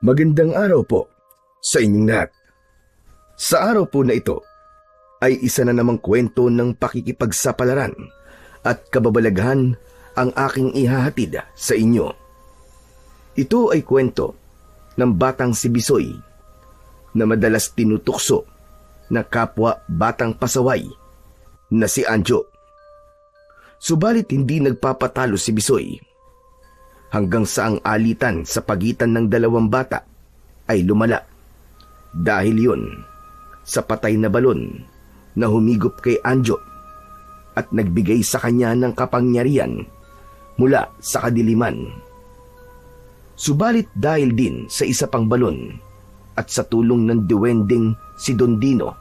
Magandang araw po sa inyong lahat. Sa araw po na ito ay isa na namang kwento ng pakikipagsapalaran at kababalaghan ang aking ihahatid sa inyo. Ito ay kwento ng batang si Bisoy na madalas tinutukso na kapwa batang pasaway na si Anjo. Subalit hindi nagpapatalo si Bisoy hanggang sa ang alitan sa pagitan ng dalawang bata ay lumala. Dahil yun sa patay na balon na humigop kay Anjo at nagbigay sa kanya ng kapangyarihan mula sa kadiliman. Subalit dahil din sa isa pang balon at sa tulong ng duwending si Don Dino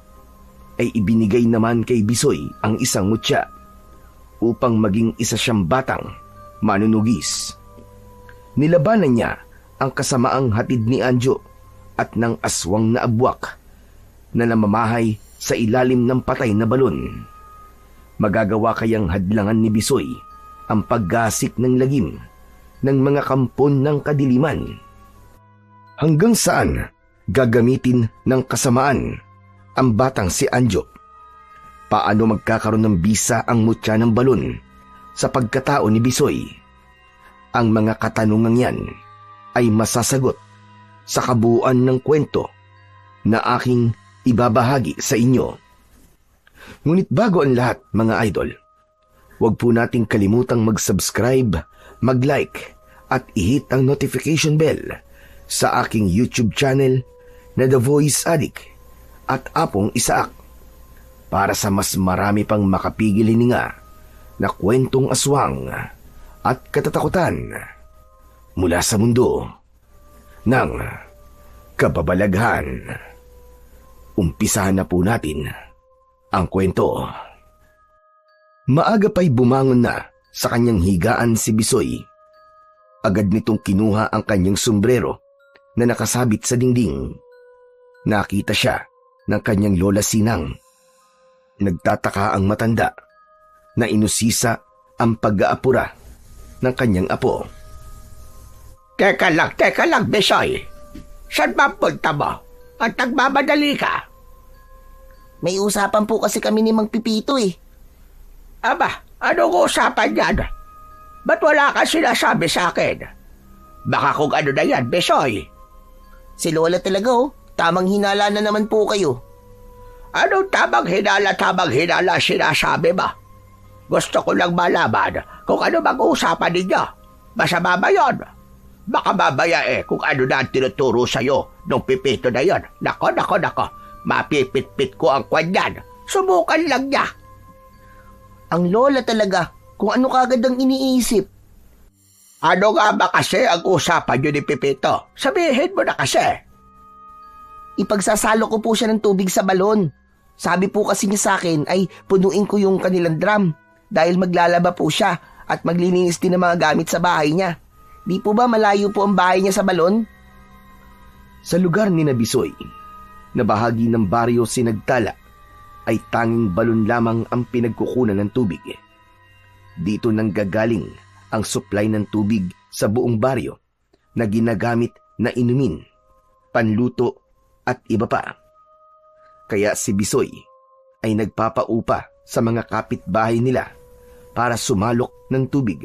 ay ibinigay naman kay Bisoy ang isang mutya upang maging isa siyang batang manunugis. Nilabanan niya ang kasamaang hatid ni Anjo at ng aswang na abwak na namamahay sa ilalim ng patay na balon. Magagawa kayang hadlangan ni Bisoy ang paggasik ng lagim ng mga kampon ng kadiliman? Hanggang saan gagamitin ng kasamaan ang batang si Anjo? Paano magkakaroon ng bisa ang mutya ng balon sa pagkatao ni Bisoy? Ang mga katanungang yan ay masasagot sa kabuuan ng kwento na aking ibabahagi sa inyo. Ngunit bago ang lahat, mga idol, huwag po nating kalimutang mag-subscribe, mag-like at i-hit ang notification bell sa aking YouTube channel na The Voice Addict at Apong Isaak para sa mas marami pang makapigil hininga na kwentong aswang at katatakutan mula sa mundo ng kababalaghan. Umpisahan na po natin ang kwento. Maaga pa'y bumangon na sa kanyang higaan si Bisoy. Agad nitong kinuha ang kanyang sombrero na nakasabit sa dingding. Nakita siya ng kanyang lola Sinang. Nagtataka ang matanda na inusisa ang pag-aapura ng kanyang apo. Teka lang, Bisoy. Saan ba punta mo? At nagmamadali ka? May usapan po kasi kami ni Mang Pipito eh. Aba, anong usapan yan? Ba't wala ka sinasabi sa akin? Baka kung ano na yan, Bisoy. Si Lola talaga oh. Tamang hinala na naman po kayo. Anong tamang hinala sinasabi ba? Gusto ko lang malaman kung ano mag-uusapan ninyo. Masama ba yun? Baka mamaya kung ano na ang tinuturo sa'yo nung Pipito na yun. Nako. Mapipit-pit ko ang kwanyan. Subukan lang niya. Ang Lola talaga, kung ano kagad ang iniisip. Ano nga ba kasi ang usapan nyo ni Pipito? Sabihin mo na kasi. Ipagsasalo ko po siya ng tubig sa balon. Sabi po kasi niya sa akin ay punuin ko yung kanilang drum dahil maglalaba po siya at maglilinis din ng mga gamit sa bahay niya. Di po ba malayo po ang bahay niya sa balon? Sa lugar ni Bisoy, na bahagi ng baryo Sinagtala, ay tanging balon lamang ang pinagkukunan ng tubig. Dito nanggagaling ang supply ng tubig sa buong baryo na ginagamit na inumin, panluto at iba pa. Kaya si Bisoy ay nagpapaupa sa mga kapitbahay nila para sumalok ng tubig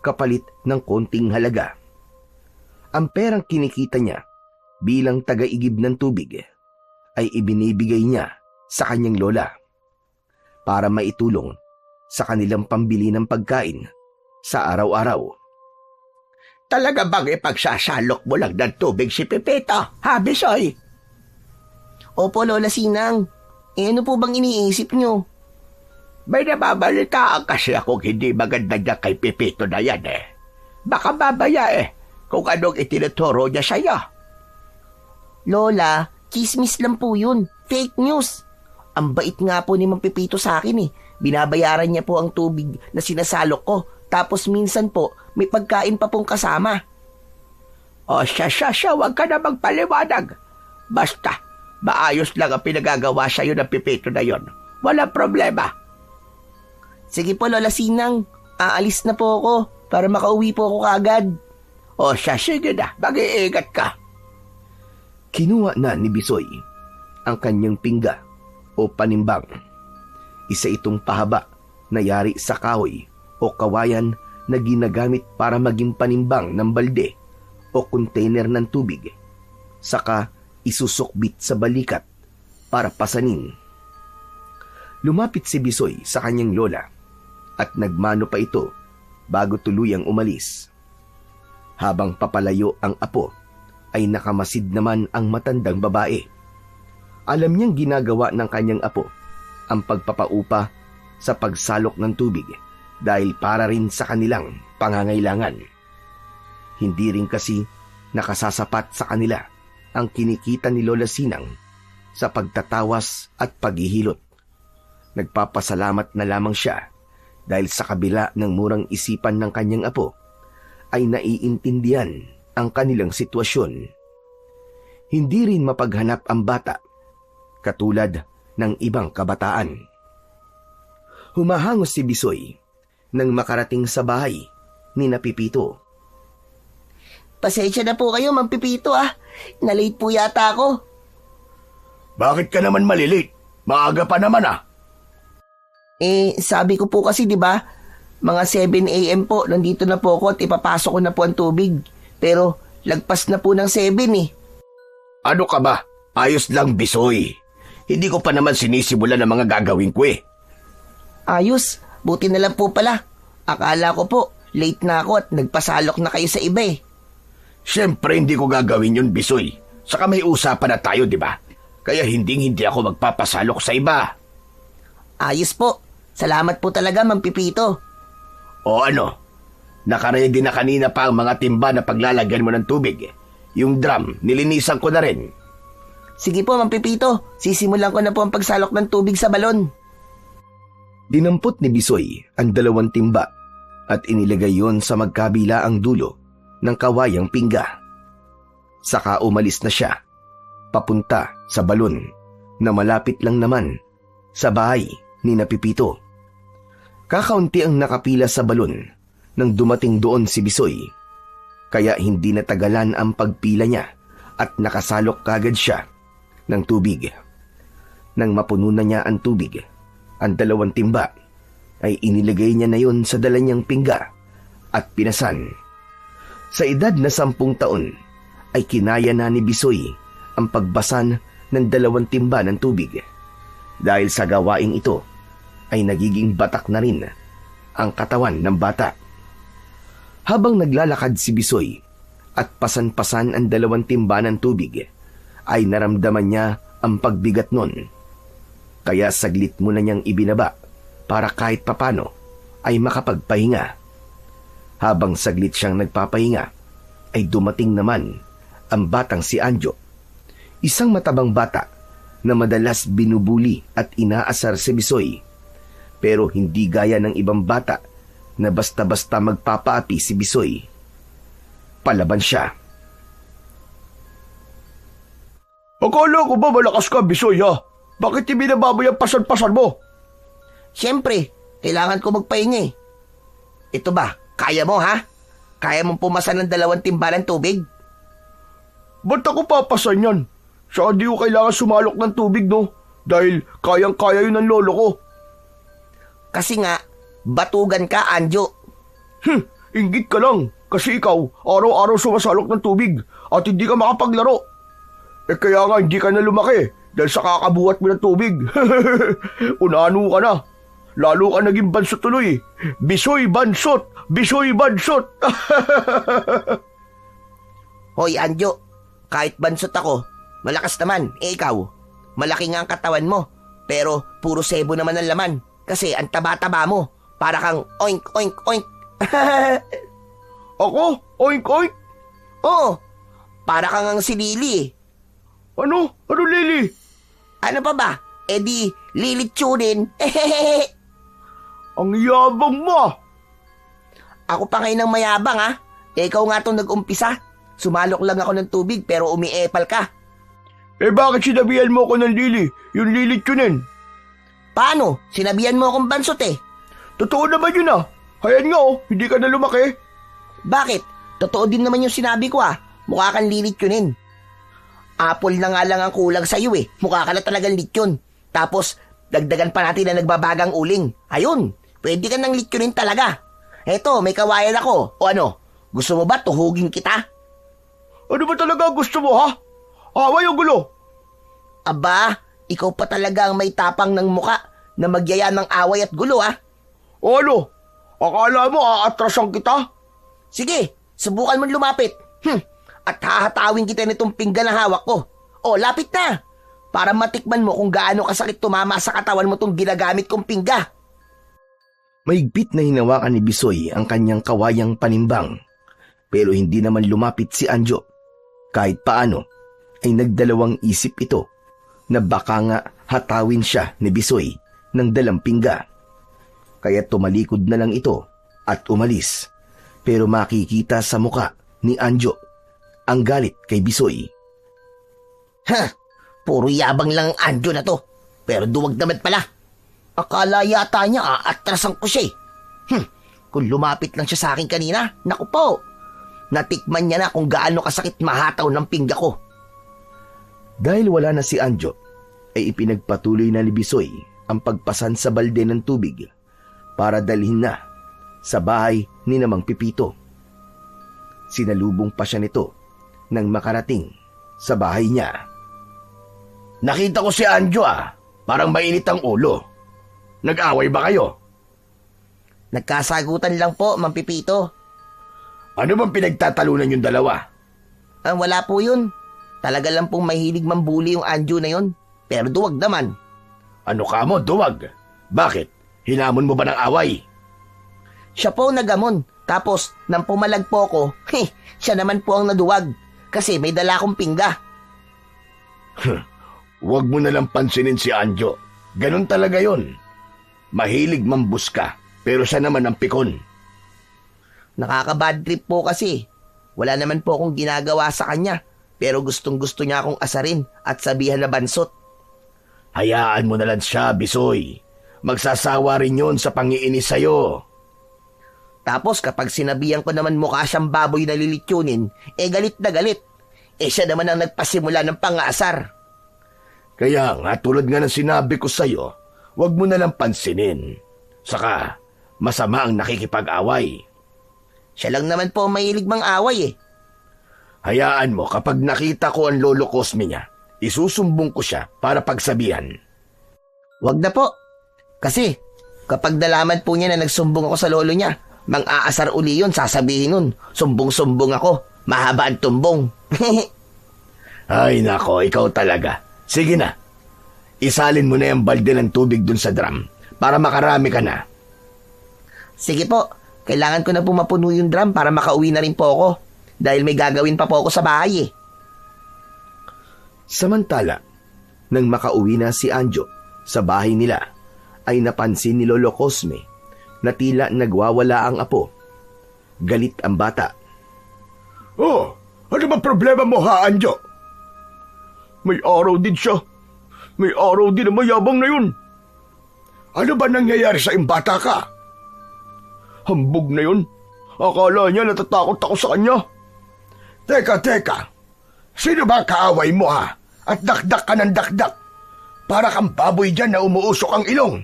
kapalit ng konting halaga. Ang perang kinikita niya bilang taga-igib ng tubig ay ibinibigay niya sa kanyang lola para maitulong sa kanilang pambili ng pagkain sa araw-araw. Talaga bang ipagsasalok mo lang ng tubig si Pipito, ha, Bisoy? Opo, Lola Sinang. Ano po bang iniisip niyo? May nababalitaan kasi akong hindi maganda niya kay Pipito na yan Baka babaya kung anong itinuturo niya sa'yo. Lola, chismis lang po yun. Fake news. Ang bait nga po ni Mang Pipito sa akin Binabayaran niya po ang tubig na sinasalok ko. Tapos minsan po, may pagkain pa pong kasama. O siya, wag ka na magpaliwanag. Basta, maayos lang ang pinagagawa sa'yo ng Pipito na yon. Walang problema. Sige po, Lola Sinang. Aalis na po ako para makauwi po ako kaagad. O siya, sige na. Mag-iingat ka. Kinuha na ni Bisoy ang kanyang pingga o panimbang. Isa itong pahaba na yari sa kahoy o kawayan na ginagamit para maging panimbang ng balde o container ng tubig. Saka isusukbit sa balikat para pasanin. Lumapit si Bisoy sa kanyang lola at nagmano pa ito bago tuluyang umalis. Habang papalayo ang apo, ay nakamasid naman ang matandang babae. Alam niyang ginagawa ng kanyang apo ang pagpapaupa sa pagsalok ng tubig dahil para rin sa kanilang pangangailangan. Hindi rin kasi nakasasapat sa kanila ang kinikita ni Lola Sinang sa pagtatawas at paghihilot. Nagpapasalamat na lamang siya dahil sa kabila ng murang isipan ng kanyang apo ay naiintindihan ang kanilang sitwasyon. Hindi rin mapaghanap ang bata katulad ng ibang kabataan. Humahangos si Bisoy nang makarating sa bahay ni Pipito. Pasensya na po kayo, Mang Pipito Nalate po yata ako. Bakit ka naman malilate? Maaga pa naman Sabi ko po kasi 'di ba, mga 7 AM po nandito na po ako at ipapasok ko na po ang tubig. Pero lagpas na po ng 7 Ano ka ba? Ayos lang, Bisoy. Hindi ko pa naman sinisimulan ang mga gagawin ko Ayos, buti na lang po pala. Akala ko po, late na ako at nagpasalok na kayo sa iba Siyempre hindi ko gagawin yun, Bisoy. Saka may usapan na tayo, di ba? Kaya hindi ako magpapasalok sa iba. Ayos po. Salamat po talaga, Mang Pipito. O ano? Nakaredy na kanina pa ang mga timba na paglalagyan mo ng tubig. Yung drum, nilinisan ko na rin. Sige po, Mang Pipito. Sisimulan ko na po ang pagsalok ng tubig sa balon. Dinampot ni Bisoy ang 2 timba at inilagay yon sa magkabila ang dulo ng kawayang pingga. Saka umalis na siya, papunta sa balon na malapit lang naman sa bahay ni Pipito. Kakaunti ang nakapila sa balon nang dumating doon si Bisoy, kaya hindi natagalan ang pagpila niya at nakasalok kagad siya ng tubig. Nang mapuno na niya ang tubig, ang 2 timba ay inilagay niya na yon sa dala niyang pingga at pinasan. Sa edad na 10 taon ay kinaya na ni Bisoy ang pagbasan ng 2 timba ng tubig. Dahil sa gawaing ito ay nagiging batak na rin ang katawan ng bata. Habang naglalakad si Bisoy at pasan-pasan ang 2 timba ng tubig, ay naramdaman niya ang pagbigat nun. Kaya saglit mo na niyang ibinaba para kahit papano ay makapagpahinga. Habang saglit siyang nagpapahinga, ay dumating naman ang batang si Anjo. Isang matabang bata na madalas binubuli at inaasar si Bisoy. Pero hindi gaya ng ibang bata na basta-basta magpapaapi si Bisoy. Palaban siya. Akala ko ba malakas ka, Bisoy Bakit ibinababay ang pasan-pasan mo? Siyempre, kailangan ko magpahinga Ito ba, kaya mo Kaya mong pumasan ng 2 timba ng tubig? Ba't ako papasan yan? Saka di ko kailangan sumalok ng tubig, no? Dahil kayang-kaya yun ng lolo ko. Kasi nga, batugan ka, Anjo. Inggit ka lang. Kasi ikaw, araw-araw sumasalok ng tubig at hindi ka makapaglaro. Kaya nga hindi ka na lumaki dahil sa kakabuhat mo ng tubig. Unano ka na. Lalo ka naging bansot tuloy. Bisoy bansot! Bisoy bansot! Hoy, Anjo. Kahit bansot ako, malakas naman. Ikaw, malaki nga ang katawan mo. Pero puro sebo naman ang laman. Kasi ang taba-taba mo. Para kang oink, oink, oink. Ako? Oink, oink? Oo. Para kang ang si Lili. Ano? Ano, Lili? Ano pa ba? Di, lilitsunin. Ang yabang mo. Ako pa ngayon ang mayabang Ikaw nga itong nag-umpisa. Sumalok lang ako ng tubig pero umiepal ka. Bakit sinabihan mo ako ng Lili? Yung lilitsunin. Paano? Sinabihan mo akong bansot Totoo naman yun Hayan nga hindi ka na lumaki. Bakit? Totoo din naman yung sinabi ko Mukha kang lilitsunin. Apple na nga lang ang kulang sa'yo eh. Mukha ka na talagang lechon. Tapos, dagdagan pa natin na nagbabagang uling. Ayun, pwede ka nang lechonin talaga. Eto, may kawayan ako. O ano, gusto mo ba tuhugin kita? Ano ba talaga gusto mo, ha? Away o gulo? Aba, ikaw pa talaga ang may tapang ng muka na magyaya ng away at gulo, ah. O ano? Akala mo aatrasan kita? Sige, subukan mo lumapit. At hahatawin kita nitong pinggan na hawak ko. O, lapit na. Para matikman mo kung gaano kasakit tumama sa katawan mo tong ginagamit kong pingga. Mahigpit na hinawakan ni Bisoy ang kanyang kawayang panimbang. Pero hindi naman lumapit si Anjo. Kahit paano, ay nagdalawang isip ito na baka nga hatawin siya ni Bisoy ng dalang pingga. Kaya tumalikod na lang ito at umalis. Pero makikita sa muka ni Anjo ang galit kay Bisoy. Puro yabang lang ang Anjo na to. Pero duwag naman pala. Akala yata niya aatrasan ko siya eh. Kung lumapit lang siya sa akin kanina, naku po. Natikman niya na kung gaano kasakit mahataw ng pingga ko. Dahil wala na si Anjo, ay ipinagpatuloy na ni Bisoy ang pagpasan sa balde ng tubig para dalhin na sa bahay ni Namang Pipito. Sinalubong pa siya nito nang makarating sa bahay niya. Nakita ko si Anjo parang mainit ang ulo. Nag-away ba kayo? Nagkasagutan lang po, Mang Pipito. Ano bang pinagtatalunan yung dalawa? Wala po yun. Talaga lang pong mahilig mambuli yung Anjo na yun. Pero duwag naman. Ano ka mo, duwag? Bakit? Hinamon mo ba ng away? Siya po nagamon. Tapos, nang pumalag po ko, siya naman po ang naduwag. Kasi may dala akong pingga. Huwag mo nalang pansinin si Anjo. Ganun talaga yon. Mahilig mambuska, pero siya naman ang pikon. Nakaka-bad trip po kasi. Wala naman po akong ginagawa sa kanya. Pero gustong-gusto niya akong asarin at sabihan na bansot. Hayaan mo na lang siya, Bisoy. Magsasawa rin yun sa pangiinis sa'yo. Tapos kapag sinabihan ko naman mukha siyang baboy na lilitsunin, galit na galit. Siya naman ang nagpasimula ng pangasar. Kaya nga, tulad nga ng sinabi ko sa'yo, huwag mo na lang pansinin. Saka, masama ang nakikipag-away. Siya lang naman po mahilig mang away eh. Hayaan mo, kapag nakita ko ang lolo Cosme niya, isusumbong ko siya para pagsabihan. Wag na po. Kasi, kapag nalaman po niya na nagsumbong ako sa lolo niya, mang-aasar uli yun, sasabihin nun, sumbong-sumbong ako, mahaba ang tumbong. Ay nako, ikaw talaga. Sige na, isalin mo na yung balde ng tubig dun sa drum para makarami ka na. Sige po, kailangan ko na po mapuno yung drum para makauwi na rin po ako. Dahil may gagawin pa po ako sa bahay eh. Samantala, nang makauwi na si Anjo sa bahay nila, ay napansin ni Lolo Cosme na tila nagwawala ang apo. Galit ang bata. Oh, ano ba problema mo ha, Anjo? May araw din siya. May araw din na mayabang na yun. Ano ba nangyayari sa imbata ka? Hambog na yun. Akala niya natatakot ako sa kanya. Teka. Sino ba kaaway mo ha? At dakdak ka ng dakdak. Para kang baboy dyan na umuusok ang ilong.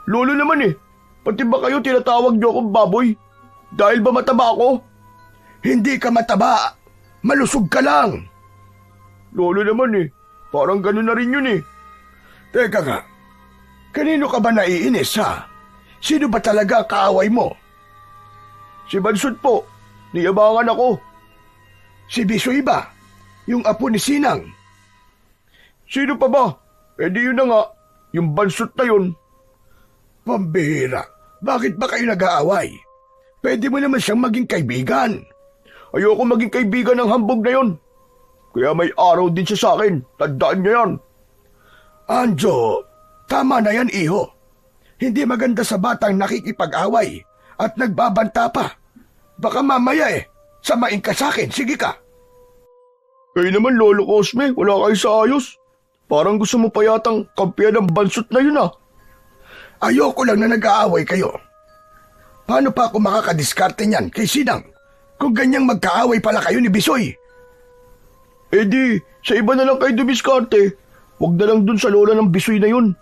Lolo naman eh. Pati ba kayo tinatawag niyo akong baboy? Dahil ba mataba ako? Hindi ka mataba. Malusog ka lang. Lolo naman eh. Parang gano'n na rin yun eh. Teka nga. Kanino ka ba naiinis ha? Sino ba talaga kaaway mo? Si Bansot po. Niyabangan ako. Si Bisoy ba? Yung apo ni Sinang? Sino pa ba? Di yun na nga. Yung Bansot na yun. Pambihira. Bakit ba kayo nag-aaway? Pwede mo naman siyang maging kaibigan. Ayoko maging kaibigan ng hambog na yun. Kaya may araw din siya sa akin. Tandaan niya yan. Anjo, tama na yan, iho. Hindi maganda sa batang nakikipag-away at nagbabanta pa. Baka mamaya samain ka sa akin. Sige ka. Kayo naman, Lolo Cosme. Wala kayo sa ayos. Parang gusto mo pa yatang kampiyan ng Bansot na yun Ayoko lang na nag-aaway kayo. Paano pa ako makakadiskarte niyan kay Sinang kung ganyang magkaaway pala kayo ni Bisoy? Sa iba na lang kayo dumiskarte. Huwag na lang dun sa lola ng Bisoy na yun.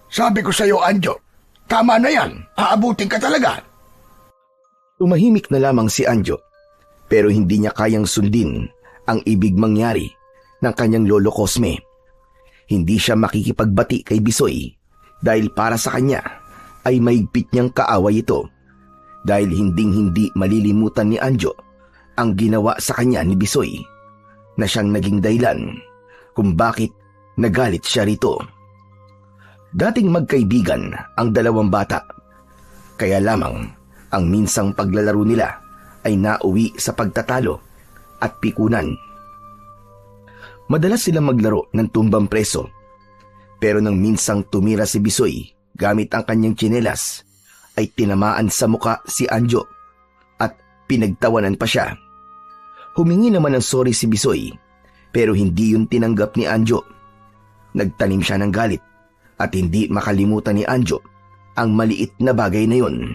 Sabi ko sa'yo, Anjo, tama na yan. Aabutin ka talaga. Tumahimik na lamang si Anjo, pero hindi niya kayang sundin ang ibig mangyari ng kanyang lolo Cosme. Hindi siya makikipagbati kay Bisoy dahil para sa kanya ay mahigpit niyang kaaway ito, dahil hinding-hindi malilimutan ni Anjo ang ginawa sa kanya ni Bisoy, na siyang naging dahilan kung bakit nagalit siya rito. Dating magkaibigan ang dalawang bata, kaya lamang ang minsang paglalaro nila ay nauwi sa pagtatalo at pikunan. Madalas silang maglaro ng tumbang preso, pero nang minsang tumira si Bisoy gamit ang kanyang tsinelas, ay tinamaan sa muka si Anjo at pinagtawanan pa siya. Humingi naman ng sorry si Bisoy, pero hindi yun tinanggap ni Anjo. Nagtanim siya ng galit at hindi makalimutan ni Anjo ang maliit na bagay na yun.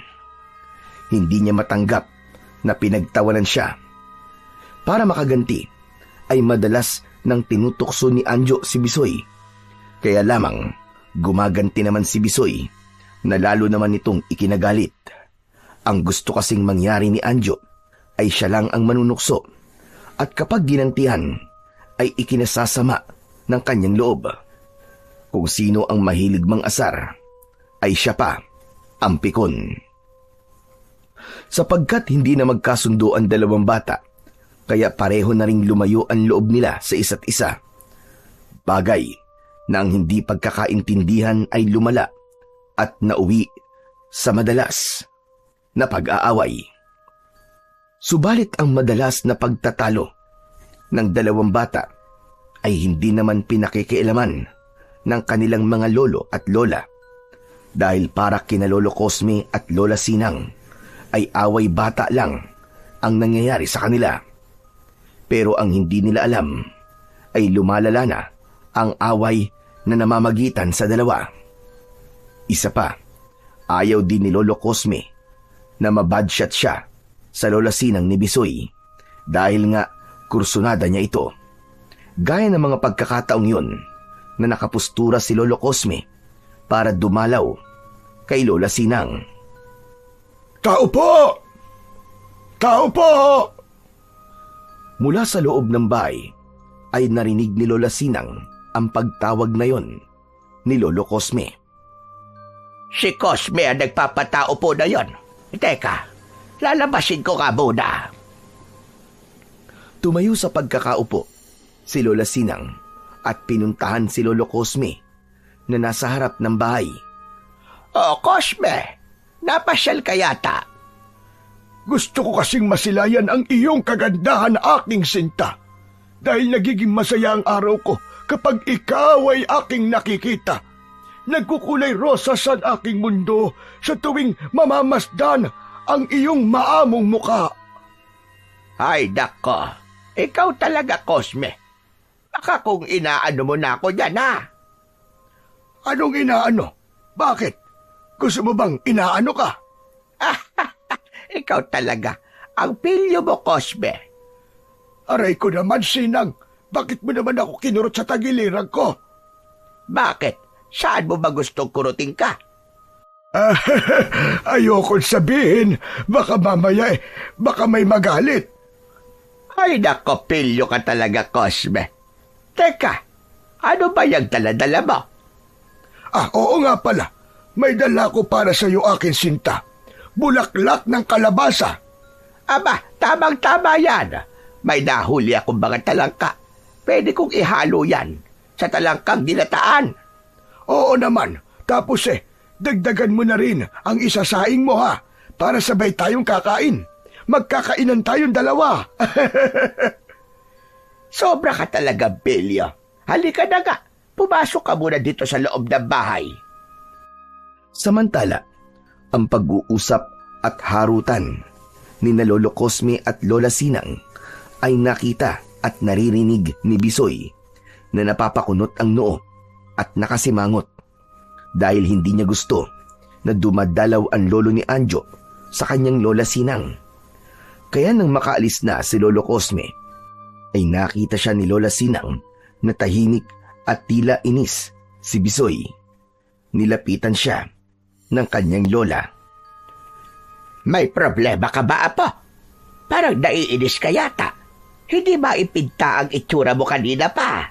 Hindi niya matanggap na pinagtawanan siya. Para makaganti, ay madalas nang tinutukso ni Anjo si Bisoy. Kaya lamang gumaganti naman si Bisoy, na lalo naman itong ikinagalit. Ang gusto kasing mangyari ni Anjo ay siya lang ang manunukso, at kapag ginantihan ay ikinasasama ng kanyang loob. Kung sino ang mahilig mang-asar, ay siya pa ang pikon. Sapagkat hindi na magkasundo ang dalawang bata, kaya pareho na ring lumayo ang loob nila sa isa't isa. Bagay na ang hindi pagkakaintindihan ay lumala at nauwi sa madalas na pag-aaway. Subalit ang madalas na pagtatalo ng dalawang bata ay hindi naman pinakikialaman ng kanilang mga lolo at lola, dahil para kina Lolo Cosme at Lola Sinang ay away bata lang ang nangyayari sa kanila. Pero ang hindi nila alam ay lumalala na ang away na namamagitan sa dalawa. Isa pa, ayaw din ni Lolo Cosme na mabadshot siya sa Lola Sinang ni Bisoy, dahil nga kursunada niya ito. Gaya ng mga pagkakataong yun na nakapustura si Lolo Cosme para dumalaw kay Lola Sinang. Tao po! Tao po! Mula sa loob ng bahay ay narinig ni Lola Sinang ang pagtawag na yon ni Lolo Cosme. Si Cosme ang nagpapatao po na yon. Teka, lalabasin ko ka muna. Tumayo sa pagkakaupo si Lola Sinang at pinuntahan si Lolo Cosme na nasa harap ng bahay. Oh, Cosme, napasyal ka yata. Gusto ko kasing masilayan ang iyong kagandahan, aking sinta. Dahil nagiging masaya ang araw ko kapag ikaw ay aking nakikita. Nagkukulay rosas ang aking mundo sa tuwing mamamasdan ang iyong maamong muka. Ay, nako. Ikaw talaga, Cosme. Baka kung inaano mo na ako dyan, ha? Anong inaano? Bakit? Gusto mo bang inaano ka? Ikaw talaga. Ang pilyo mo, Cosme. Aray ko naman, Sinang. Bakit mo naman ako kinurot sa tagiliran ko? Bakit? Saan mo ba gustong kurutin ka? Ayokong sabihin. Baka mamaya baka may magalit. Ay nako, pilyo ka talaga, Cosme. Teka, ano ba yung dala-dala mo? Oo nga pala. May dala ko para sa iyo, aking sinta. Bulaklak ng kalabasa. Aba, tamang-tama yan. May nahuli akong mga talangka. Pwede kong ihalo yan sa talangkang dinataan. Oo naman. Tapos dagdagan mo na rin ang isasaing mo, ha? Para sabay tayong kakain. Magkakainan tayong dalawa. Sobra ka talaga, Belio. Halika na nga. Pumasok ka muna dito sa loob ng bahay. Samantala, ang pag-uusap at harutan ni na Lolo Cosme at Lola Sinang ay nakita at naririnig ni Bisoy, na napapakunot ang noo at nakasimangot dahil hindi niya gusto na dumadalaw ang lolo ni Anjo sa kanyang Lola Sinang. Kaya nang makaalis na si Lolo Cosme, ay nakita siya ni Lola Sinang na tahimik at tila inis si Bisoy. Nilapitan siya ng kanyang lola. May problema ka ba, Apo? Parang naiinis ka yata. Hindi ba ipinta ang itsura mo kanina pa?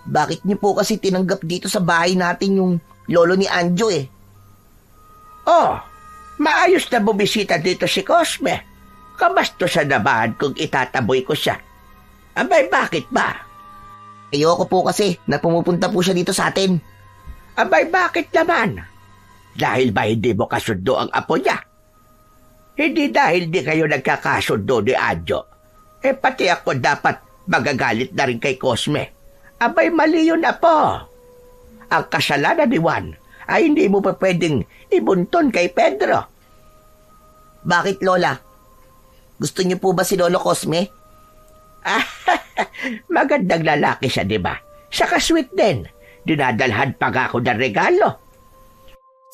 Bakit niyo po kasi tinanggap dito sa bahay natin yung lolo ni Anjo eh? Oh, maayos na bumisita dito si Cosme. Kabasto sa naman kung itataboy ko siya. Abay, bakit ba? Ayoko po kasi na pumupunta po siya dito sa atin. Abay, bakit naman? Dahil ba hindi mo kasundo ang apo niya? Hindi dahil di kayo nagkakasundo ni Anjo. Pati ako dapat magagalit na rin kay Cosme. Abay, mali yun, Apo. Ang kasalanan ni Juan ay hindi mo pa pwedeng ibunton kay Pedro. Bakit, Lola? Gusto niyo po ba si Lolo Cosme? Magandang lalaki siya, di ba? Saka sweet din. Dinadalhan pa ako ng regalo.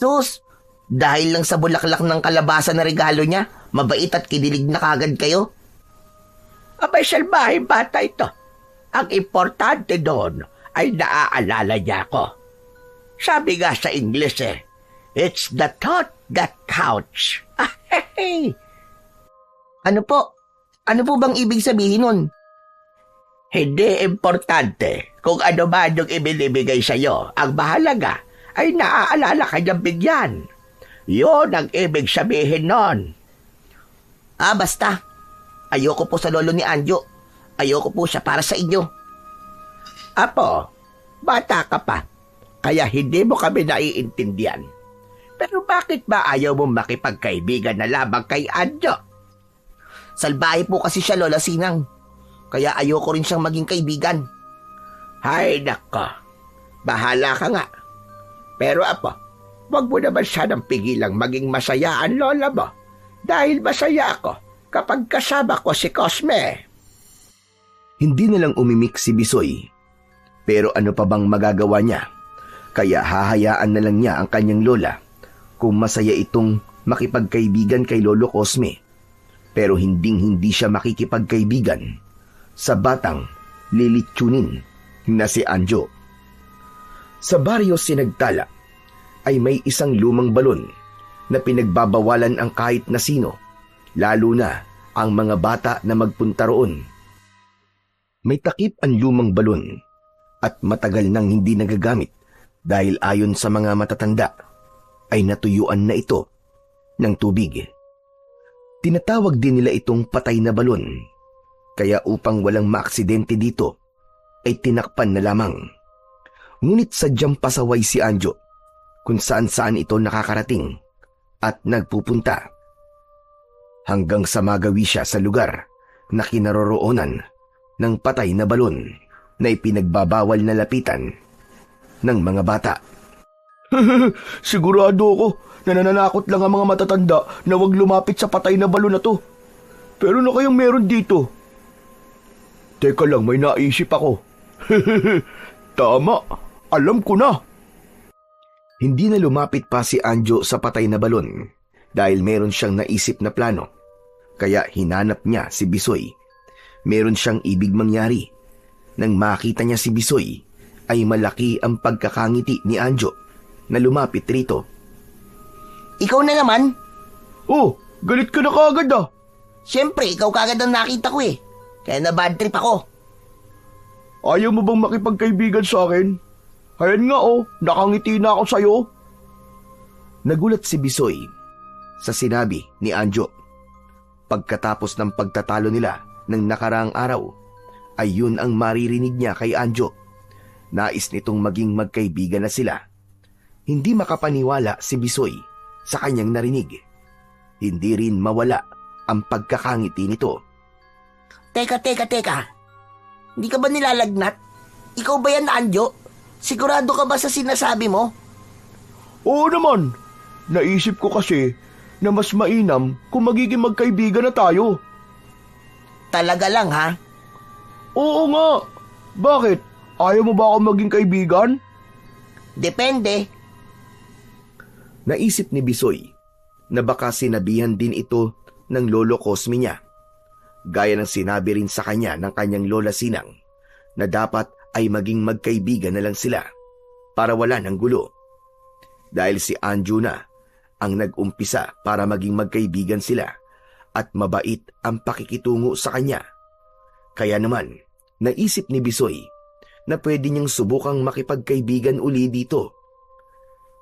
Sus, dahil lang sa bulaklak ng kalabasa na regalo niya, mabait at kinilig na kagad kayo? Abay, salbahing bata ito. Ang importante doon ay naaalala niya ako. Sabi nga sa English it's the thought that counts. Ano po? Ano po bang ibig sabihin nun? Hindi importante kung ano man yung ibinibigay sa'yo. Ang mahalaga ay naaalala ka niyang bigyan. Yun ang ibig sabihin nun. Basta. Ayoko po sa lolo ni Anjo. Ayoko po siya para sa inyo. Apo, bata ka pa. Kaya hindi mo kami naiintindihan. Pero bakit ba ayaw mo makipagkaibigan na labang kay Anjo? Salbahe po kasi siya, Lola Sinang. Kaya ayoko rin siyang maging kaibigan. Hay nako, bahala ka nga. Pero Apo, wag mo naman sanang pigilang maging masaya ang lola mo. Dahil masaya ako kapag kasama ko si Cosme. Hindi na lang umimik si Bisoy. Pero ano pa bang magagawa niya? Kaya hahayaan na lang niya ang kanyang lola kung masaya itong makipagkaibigan kay Lolo Cosme. Pero hindi siya makikipagkaibigan sa batang lilitsunin na si Anjo. Sa baryo Sinagtala ay may isang lumang balon na pinagbabawalan ang kahit na sino, lalo na ang mga bata na magpunta roon. May takip ang lumang balon at matagal nang hindi nagagamit dahil ayon sa mga matatanda ay natuyuan na ito ng tubig. Tinatawag din nila itong patay na balon, kaya upang walang maaksidente dito ay tinakpan na lamang. Ngunit sadyang pasaway si Anjo kung saan-saan ito nakakarating at nagpupunta. Hanggang sa magawi siya sa lugar na kinaroroonan ng patay na balon na ipinagbabawal na lapitan ng mga bata. Sigurado ako na nananakot lang ang mga matatanda na wag lumapit sa patay na balon na to. Pero na kayang meron dito? Teka lang, may naisip ako. Tama, alam ko na. Hindi na lumapit pa si Anjo sa patay na balon dahil meron siyang naisip na plano. Kaya hinanap niya si Bisoy. Meron siyang ibig mangyari. Nang makita niya si Bisoy, ay malaki ang pagkakangiti ni Anjo na lumapit rito. Ikaw na naman? Oh, galit ka na kagad ah. Siyempre, ikaw kagad ang nakita ko eh. Kaya na bad trip ako. Ayaw mo bang makipagkaibigan sa akin? Ayan nga oh, nakangiti na ako sa'yo. Nagulat si Bisoy sa sinabi ni Anjo. Pagkatapos ng pagtatalo nila ng nakaraang araw, ay yun ang maririnig niya kay Anjo. Nais nitong maging magkaibigan na sila. Hindi makapaniwala si Bisoy sa kanyang narinig. Hindi rin mawala ang pagkakangiti nito. Teka. Hindi ka ba nilalagnat? Ikaw ba yan, Anjo? Sigurado ka ba sa sinasabi mo? Oo naman. Naisip ko kasi na mas mainam kung magiging magkaibigan na tayo. Talaga lang, ha? Oo nga. Bakit? Ayaw mo ba ako maging kaibigan? Depende. Naisip ni Bisoy na baka sinabihan din ito ng Lolo Cosme niya. Gaya ng sinabi rin sa kanya ng kanyang lola Sinang na dapat ay maging magkaibigan na lang sila para wala ng gulo. Dahil si Anjo na ang nag-umpisa para maging magkaibigan sila at mabait ang pakikitungo sa kanya. Kaya naman, naisip ni Bisoy na pwede niyang subukang makipagkaibigan uli dito.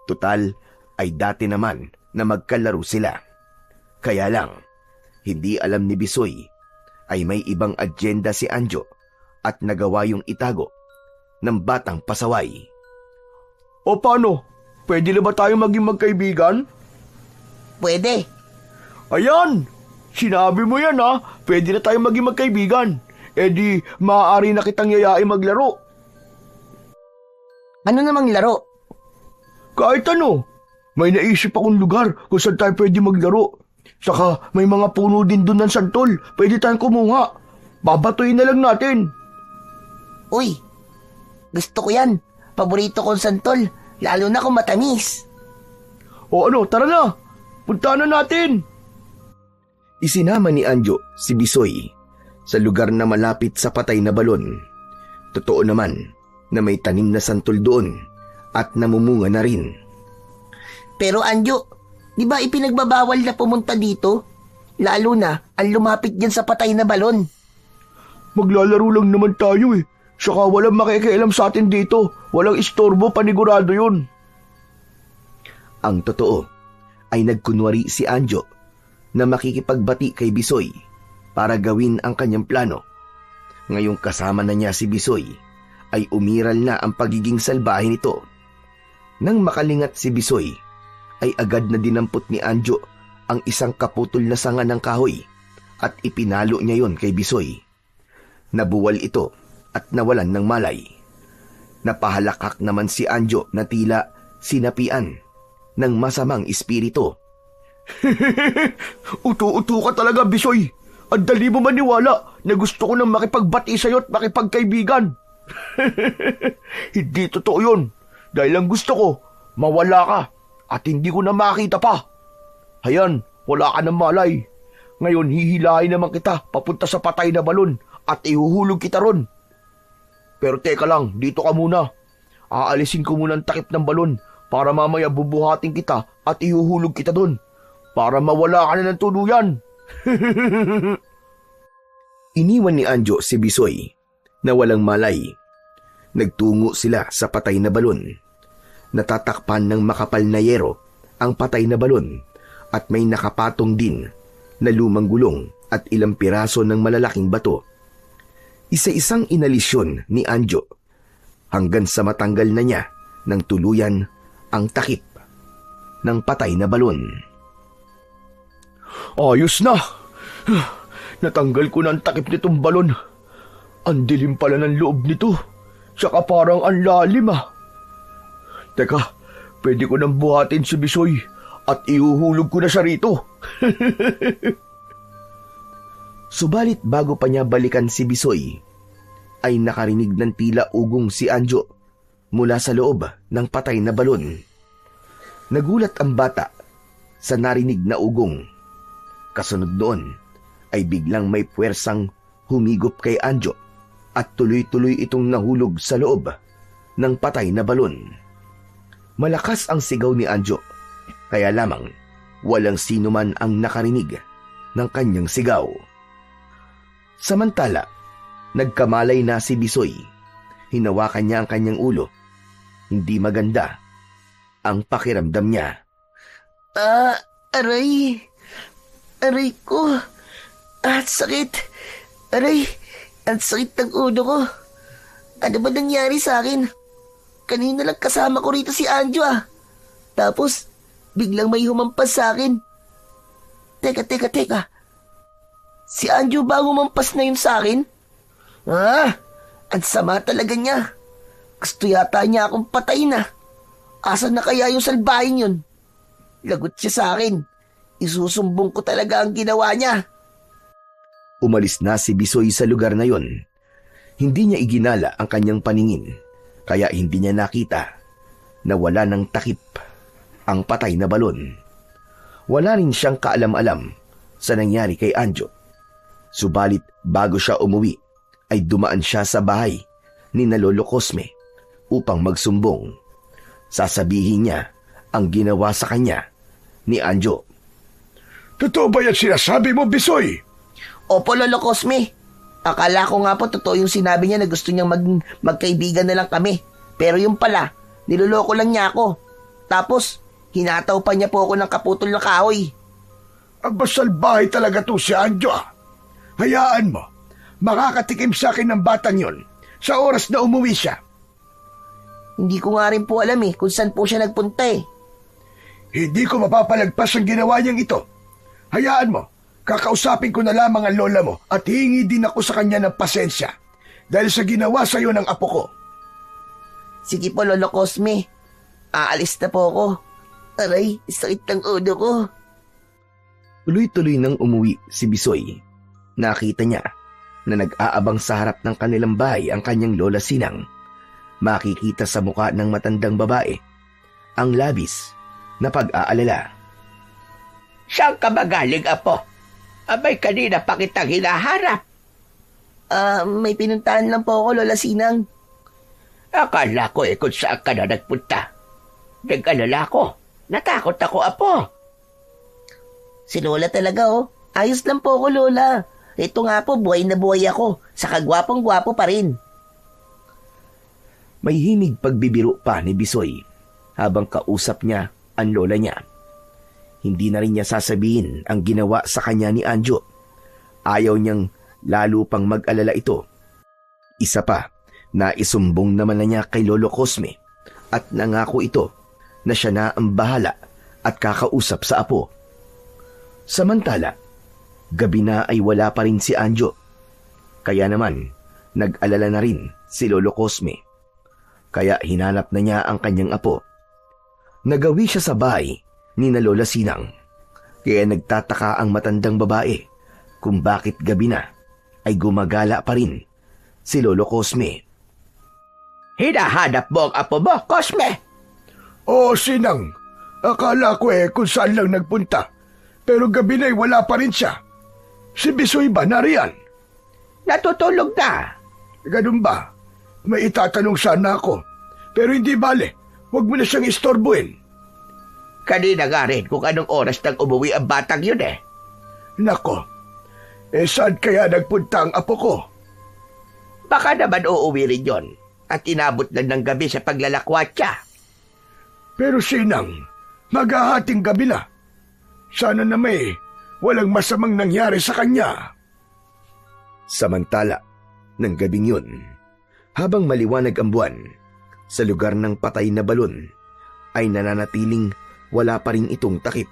Tutal ay dati naman na magkalaro sila. Kaya lang, hindi alam ni Bisoy ay may ibang agenda si Anjo at nagawa yung itago ng batang pasaway. O paano? Pwede na ba tayo maging magkaibigan? Pwede. Ayan! Sinabi mo yan ha! Pwede na tayo maging magkaibigan. E di, maaari na kitang yayain maglaro. Ano namang laro? Kahit ano. May naisip akong lugar kung saan tayo pwede maglaro. Saka may mga puno din doon ng santol. Pwede tayong kumuha. Babatuin na lang natin. Uy, gusto ko yan. Paborito kong santol, lalo na kung matamis. O ano, tara na. Punta na natin. Isinama ni Anjo si Bisoy sa lugar na malapit sa patay na balon. Totoo naman na may tanim na santol doon at namumunga na rin. Pero Anjo, di ba ipinagbabawal na pumunta dito? Lalo na ang lumapit dyan sa patay na balon. Maglalaro lang naman tayo eh. Saka walang makikialam sa atin dito. Walang istorbo, panigurado yun. Ang totoo ay nagkunwari si Anjo na makikipagbati kay Bisoy para gawin ang kanyang plano. Ngayong kasama na niya si Bisoy ay umiral na ang pagiging salbahe nito. Nang makalingat si Bisoy ay agad na dinampot ni Anjo ang isang kaputol na sanga ng kahoy at ipinalo niya yon kay Bisoy. Nabuwal ito at nawalan ng malay. Napahalakak naman si Anjo na tila sinapian ng masamang espiritu. Uto-uto ka talaga, Bisoy. Ang dali mo maniwala na gusto ko nang makipagbati sa'yo at makipagkaibigan. Hindi totoo yun. Dahil ang gusto ko, mawala ka at hindi ko na makita pa. Hayan, wala ka ng malay. Ngayon hihilahin naman kita papunta sa patay na balon at ihuhulog kita ron. Pero teka lang, dito ka muna. Aalisin ko muna ang takip ng balon para mamaya bubuhatin kita at ihuhulog kita doon. Para mawala ka na ng tuluyan. Iniwan ni Anjo si Bisoy na walang malay. Nagtungo sila sa patay na balon. Natatakpan ng makapal na yero ang patay na balon at may nakapatong din na lumang gulong at ilang piraso ng malalaking bato. Isa-isang inalisyon ni Anjo hanggang sa matanggal na niya ng tuluyan ang takip ng patay na balon. Ayos na! Natanggal ko na ang takip nitong balon. Ang dilim pala ng loob nito. Tsaka parang ang lalim ah. Teka, pwede ko nang buhatin si Bisoy at ihuhulog ko na siya rito. Subalit bago pa niya balikan si Bisoy, ay nakarinig ng tila ugong si Anjo mula sa loob ng patay na balon. Nagulat ang bata sa narinig na ugong. Kasunod noon ay biglang may puwersang humigop kay Anjo at tuloy-tuloy itong nahulog sa loob ng patay na balon. Malakas ang sigaw ni Anjo, kaya lamang walang sino man ang nakarinig ng kanyang sigaw. Samantala, nagkamalay na si Bisoy. Hinawakan niya ang kanyang ulo. Hindi maganda ang pakiramdam niya. Aray! Aray ko! Sakit! Aray! Ang sakit ng ulo ko. Ano ba nangyari sa akin? Kanina lang kasama ko rito si Anjo ah. Tapos, biglang may humampas sa akin. Teka. Si Anjo ba humampas na yun sa akin? Ang sama talaga niya. Gusto yata niya akong patayin na. Asan na kaya yung salbahin yun? Lagot siya sa akin. Isusumbong ko talaga ang ginawa niya. Umalis na si Bisoy sa lugar na yon. Hindi niya iginala ang kanyang paningin, kaya hindi niya nakita na wala ng takip ang patay na balon. Wala rin siyang kaalam-alam sa nangyari kay Anjo. Subalit bago siya umuwi, ay dumaan siya sa bahay ni na Lolo Cosme upang magsumbong. Sasabihin niya ang ginawa sa kanya ni Anjo. Totoo ba yan sinasabi mo, Bisoy? Opo, Lolo Cosme. Akala ko nga po totoo yung sinabi niya na gusto niyang magkaibigan na lang kami. Pero yung pala, niloloko lang niya ako. Tapos, hinataw pa niya po ako ng kaputol na kahoy. Ang basalbahay talaga to si Anjo. Hayaan mo, makakatikim sa akin ng batang yon sa oras na umuwi siya. Hindi ko nga rin po alam kung saan po siya nagpunta Hindi ko mapapalagpas ang ginawa niyang ito. Hayaan mo, kakausapin ko na lamang ang lola mo at hihingi din ako sa kanya ng pasensya dahil sa ginawa sa iyo ng apo ko. Sige po, Lolo Cosme. Aalis na po ako. Aray, sakit ng ulo ko. Tuloy-tuloy nang umuwi si Bisoy. Nakita niya na nag-aabang sa harap ng kanilang bahay ang kanyang lola Sinang. Makikita sa mukha ng matandang babae ang labis na pag-aalala. Saan ka ba galing, Apo? Abay, kanina pa kitang hinaharap. May pinuntahan lang po ako, Lola Sinang. Akala ko kung saan ka na nagpunta. Nag-alala ko. Natakot ako, Apo. Si Lola talaga, Ayos lang po ako, Lola. Ito nga po, buhay na buhay ako. Saka gwapong-gwapo pa rin. May himig pagbibiro pa ni Bisoy habang kausap niya ang lola niya. Hindi na rin niya sasabihin ang ginawa sa kanya ni Anjo. Ayaw niyang lalo pang mag-alala ito. Isa pa, naisumbong naman na niya kay Lolo Cosme at nangako ito na siya na ang bahala at kakausap sa apo. Samantala, gabi na ay wala pa rin si Anjo. Kaya naman, nag-alala na rin si Lolo Cosme. Kaya hinanap na niya ang kanyang apo. Nagawi siya sa bahay ni na Lola Sinang. Kaya nagtataka ang matandang babae kung bakit gabi na ay gumagala pa rin si Lolo Cosme. Hinahanap mo ang apo mo, Cosme? Oo, Sinang. Akala ko kung saan lang nagpunta. Pero gabi na'y wala pa rin siya. Si Bisoy ba nariyan? Natutulog na. Ganun ba? May itatanong sana ako. Pero hindi bale. Huwag mo na siyang istorbuin. Kanina nga rin kung anong oras nang umuwi ang batang yun Nako, saan kaya nagpunta ang apo ko? Baka naman uuwi rin yun at inabot lang ng gabi sa paglalakwatsa. Pero Sinang, maghahating gabi na. Sana na walang masamang nangyari sa kanya. Samantala, ng gabing yun, habang maliwanag ang buwan, sa lugar ng patay na balon, ay nananatiling wala pa rin itong takip.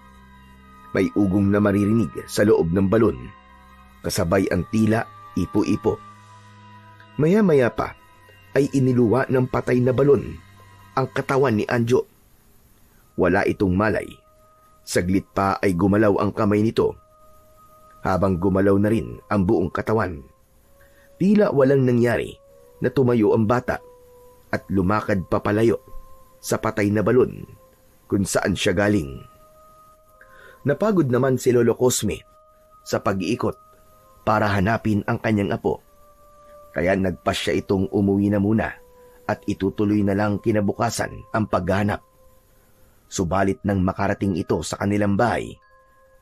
May ugong na maririnig sa loob ng balon, kasabay ang tila ipo-ipo. Maya-maya pa ay iniluwa ng patay na balon ang katawan ni Anjo. Wala itong malay. Saglit pa ay gumalaw ang kamay nito. Habang gumalaw na rin ang buong katawan, tila walang nangyari na tumayo ang bata at lumakad papalayo sa patay na balon kung saan siya galing. Napagod naman si Lolo Cosme sa pag-iikot para hanapin ang kanyang apo. Kaya nagpasya itong umuwi na muna at itutuloy na lang kinabukasan ang paghahanap. Subalit nang makarating ito sa kanilang bahay,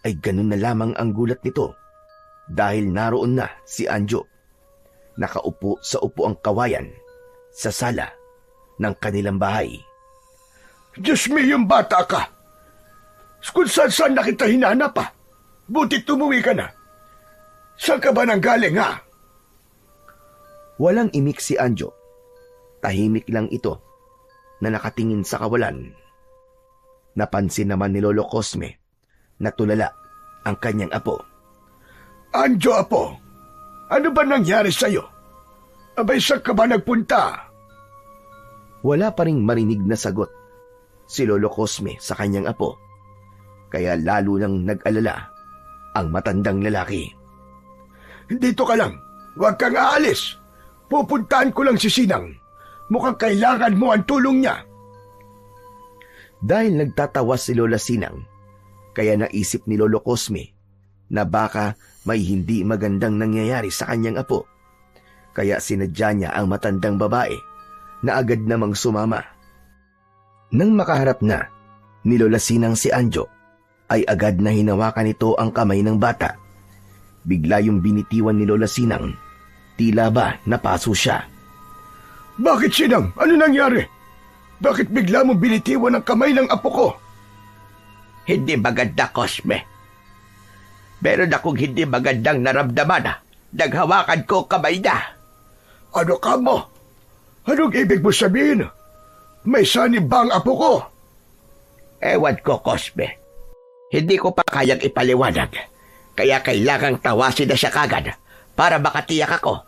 ay ganun na lamang ang gulat nito dahil naroon na si Anjo. Nakaupo sa upuang kawayan sa sala ng kanilang bahay. Diyos me, yung bata ka! Kung saan na kita hinanap Butit tumuwi ka na. Saan ka ba nang galing Walang imik si Anjo. Tahimik lang ito na nakatingin sa kawalan. Napansin naman ni Lolo Cosme na tulala ang kanyang apo. Anjo, apo, ano ba nangyari sa'yo? Abay, saan ka ba nagpunta? Wala pa ring marinig na sagot si Lolo Cosme sa kanyang apo. Kaya lalo nang nag-alala ang matandang lalaki. Dito ka lang. Huwag kang aalis. Pupuntahan ko lang si Sinang. Mukhang kailangan mo ang tulong niya. Dahil nagtatawa si Lola Sinang, kaya naisip ni Lolo Cosme na baka may hindi magandang nangyayari sa kanyang apo. Kaya sinadya niya ang matandang babae na agad namang sumama. Nang makaharap na ni Lola Sinang si Anjo, ay agad na hinawakan nito ang kamay ng bata. Bigla yung binitiwan ni Lola Sinang. Tila ba napaso siya. Bakit, Sinang? Ano nangyari? Bakit bigla mong binitiwan ang kamay ng apo ko? Hindi maganda, Cosme. Meron akong hindi magandang naramdaman. Naghawakan ko kamay niya. Ano ka mo? Anong ibig mo sabihin? May sanib ba ang apo ko? Ewan ko, Cosme. Hindi ko pa kayang ipaliwanag. Kaya kailangang tawasin na siya kagad para makatiyak ako.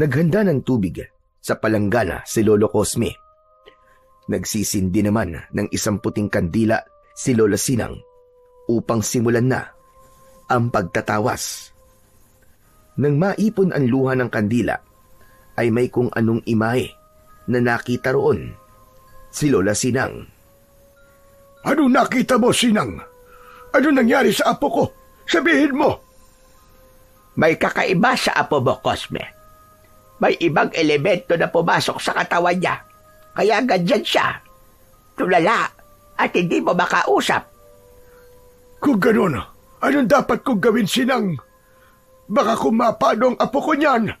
Naghanda ng tubig sa palanggana si Lolo Cosme. Nagsisindi naman ng isang puting kandila si Lola Sinang upang simulan na ang pagtatawas. Nang maipon ang luha ng kandila, ay may kung anong imahe na nakita roon si Lola Sinang. Ano nakita mo, Sinang? Ano nangyari sa apo ko? Sabihin mo! May kakaiba sa apo mo, Cosme. May ibang elemento na pumasok sa katawan niya. Kaya ganyan siya. Tulala at hindi mo makausap. Kung ganun, anong dapat kong gawin, Sinang? Baka kumapano ang apo ko niyan.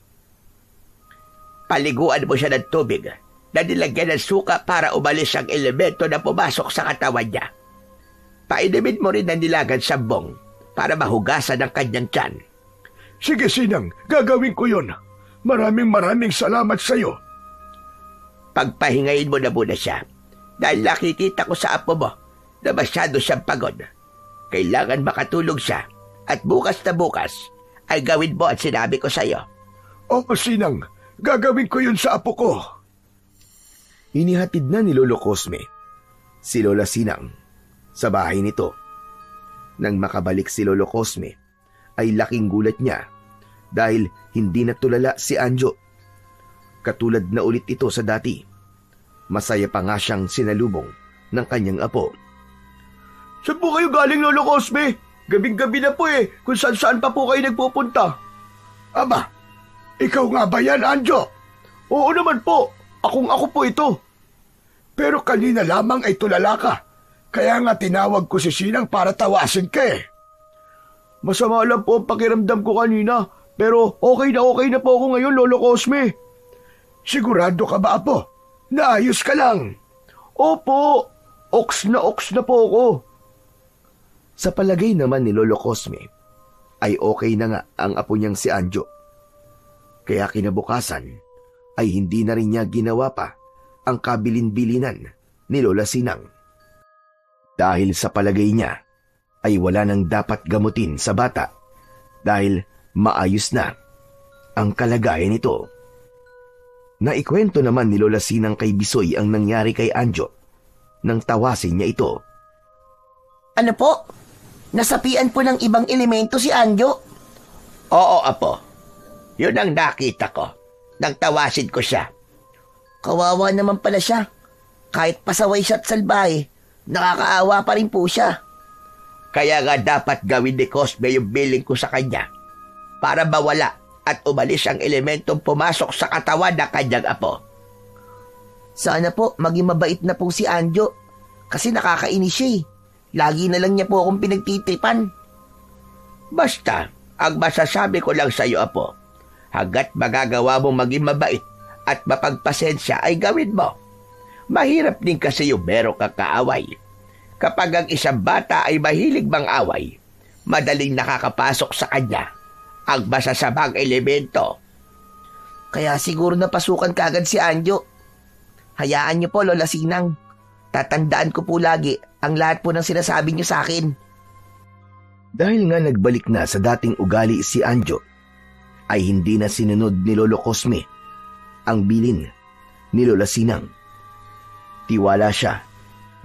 Paliguan mo siya ng tubig na nilagyan ng suka para umalis ang elemento na pumasok sa katawan niya. Painumin mo rin ng nilagan sambong para mahugasan ang kanyang tiyan. Sige, Sinang, gagawin ko yon. Maraming salamat sa iyo. Pagpahingayin mo na muna siya dahil nakikita ko sa apo mo na masyado siyang pagod. Kailangan makatulog siya at bukas na bukas ay gawin mo at sinabi ko sa iyo. Oo, Sinang, gagawin ko yun sa apo ko. Inihatid na ni Lolo Cosme si Lola Sinang sa bahay nito. Nang makabalik si Lolo Cosme, ay laking gulat niya dahil hindi natulala si Anjo. Katulad na ulit ito sa dati. Masaya pa nga siyang sinalubong ng kanyang apo. Saan po kayo galing, Lolo Cosme? Gabing-gabi na po kung saan pa po kayo nagpupunta. Aba, ikaw nga ba yan, Anjo? Oo naman po, ako po ito. Pero kanina lamang ay tulala ka. Kaya nga tinawag ko si Sinang para tawasin ka Masama lang po ang pakiramdam ko kanina, pero okay na po ako ngayon, Lolo Cosme. Sigurado ka ba, Apo? Naayos ka lang? Opo, oks na po ako. Sa palagay naman ni Lolo Cosme, ay okay na nga ang apo niyang si Anjo. Kaya kinabukasan ay hindi na rin niya ginawa pa ang kabilin-bilinan ni Lola Sinang. Dahil sa palagay niya ay wala nang dapat gamutin sa bata dahil maayos na ang kalagayan nito. Naikwento naman ni Lola Sinang kay Bisoy ang nangyari kay Anjo nang tawasin niya ito. Ano po? Nasapian po ng ibang elemento si Anjo? Oo, Apo. Yun ang nakita ko. Nang tawasin ko siya. Kawawa naman pala siya. Kahit pasaway siya at salbahe, nakakaawa pa rin po siya. Kaya nga dapat gawin ni Cosme yung billing ko sa kanya para mawala at umalis ang elementong pumasok sa katawan ng kanyang apo. Sana po maging mabait na po si Anjo kasi nakakainis siya Lagi na lang niya po akong pinagtitipan. Basta, ang masasabi ko lang sa iyo, Apo, hanggat magagawa mong maging mabait at mapagpasensya ay gawin mo. Mahirap din kasi yung meron kang kaaway. Kapag ang isang bata ay mahilig mang-away, madaling nakakapasok sa kanya ang masasamang elemento. Kaya siguro napasukan kagad si Anjo. Hayaan niyo po, Lola Sinang. Tatandaan ko po lagi ang lahat po ng sinasabi niyo sa akin. Dahil nga nagbalik na sa dating ugali si Anjo, ay hindi na sinunod ni Lolo Cosme ang bilin ni Lola Sinang. Tiwala siya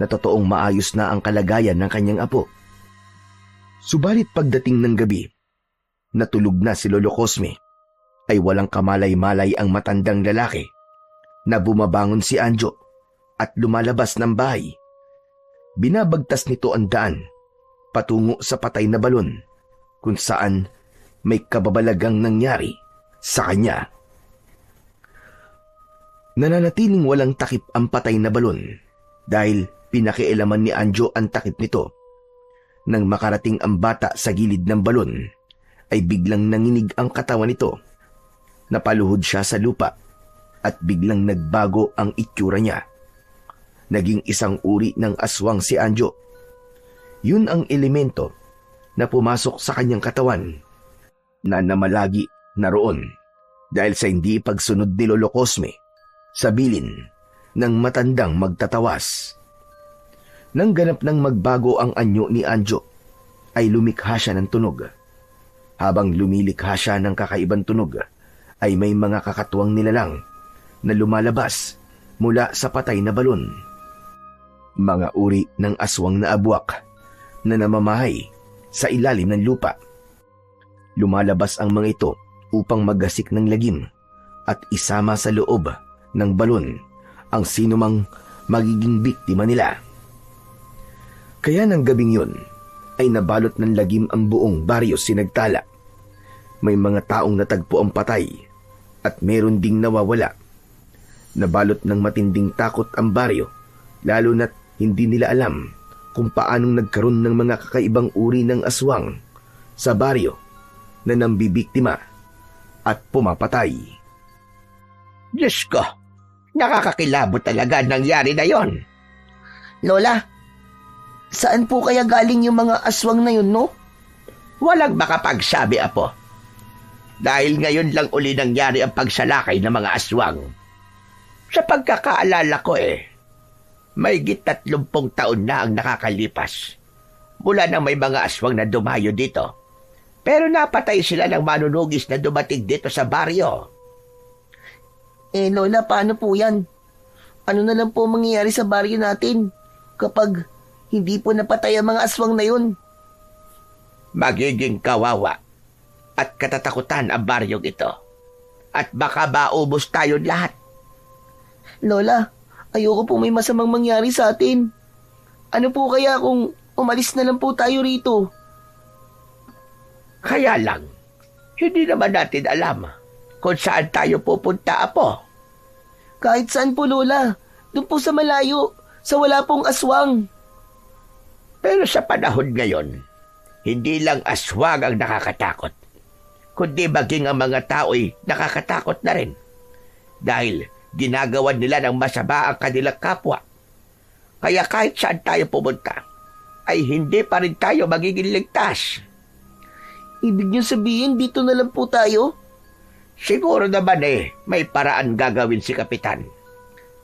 na totoong maayos na ang kalagayan ng kanyang apo. Subalit pagdating ng gabi, natulog na si Lolo Cosme, ay walang kamalay-malay ang matandang lalaki na bumabangon si Anjo at lumalabas ng bahay. Binabagtas nito ang daan patungo sa patay na balon kung saan may kababalagang nangyari sa kanya. Nananatiling walang takip ang patay na balon dahil pinakialaman ni Anjo ang takip nito. Nang makarating ang bata sa gilid ng balon, ay biglang nanginig ang katawan nito. Napaluhod siya sa lupa at biglang nagbago ang itsura niya. Naging isang uri ng aswang si Anjo. Yun ang elemento na pumasok sa kanyang katawan na namalagi naroon dahil sa hindi pagsunod ni Lolo Cosme sa bilin ng matandang magtatawas. Nang ganap nang magbago ang anyo ni Anjo, ay lumikha siya ng tunog. Habang lumilikha siya ng kakaibang tunog, ay may mga kakatuwang nilalang na lumalabas mula sa patay na balon. Mga uri ng aswang na abwak na namamahay sa ilalim ng lupa. Lumalabas ang mga ito upang maggasik ng lagim at isama sa loob ng balon ang sinumang magiging biktima nila. Kaya ng gabing yun ay nabalot ng lagim ang buong baryo Sinagtala. May mga taong natagpo ang patay at meron ding nawawala. Nabalot ng matinding takot ang baryo, lalo na't hindi nila alam kung paanong nagkaroon ng mga kakaibang uri ng aswang sa baryo na nambibiktima at pumapatay. Diyos ko, nakakakilabot talaga ang nangyari na yon. Lola, saan po kaya galing yung mga aswang na yun, no? Walang makapagsabi, Apo. Dahil ngayon lang uli nangyari ang pagsalakay ng mga aswang. Sa pagkakaalala ko may 30 taon na ang nakakalipas mula nang may mga aswang na dumayo dito. Pero napatay sila ng manunugis na dumating dito sa baryo. Lola, paano po yan? Ano na lang po mangyayari sa baryo natin kapag hindi po napatay ang mga aswang na yun? Magiging kawawa at katatakutan ang baryong ito. At baka maubos tayo lahat. Lola, ayoko po may masamang mangyari sa atin. Ano po kaya kung umalis na lang po tayo rito? Kaya lang, hindi naman natin alam kung saan tayo pupunta, Apo. Kahit saan po, Lola. Doon po sa malayo, sa wala pong aswang. Pero sa panahon ngayon, hindi lang aswang ang nakakatakot, kundi maging ang mga tao'y nakakatakot na rin. Dahil ginagawa nila ng masama ang kanilang kapwa. Kaya kahit saan tayo pumunta, ay hindi pa rin tayo magiging ligtas. Ibig niyo sabihin, dito na lang po tayo? Siguro naman may paraan gagawin si Kapitan.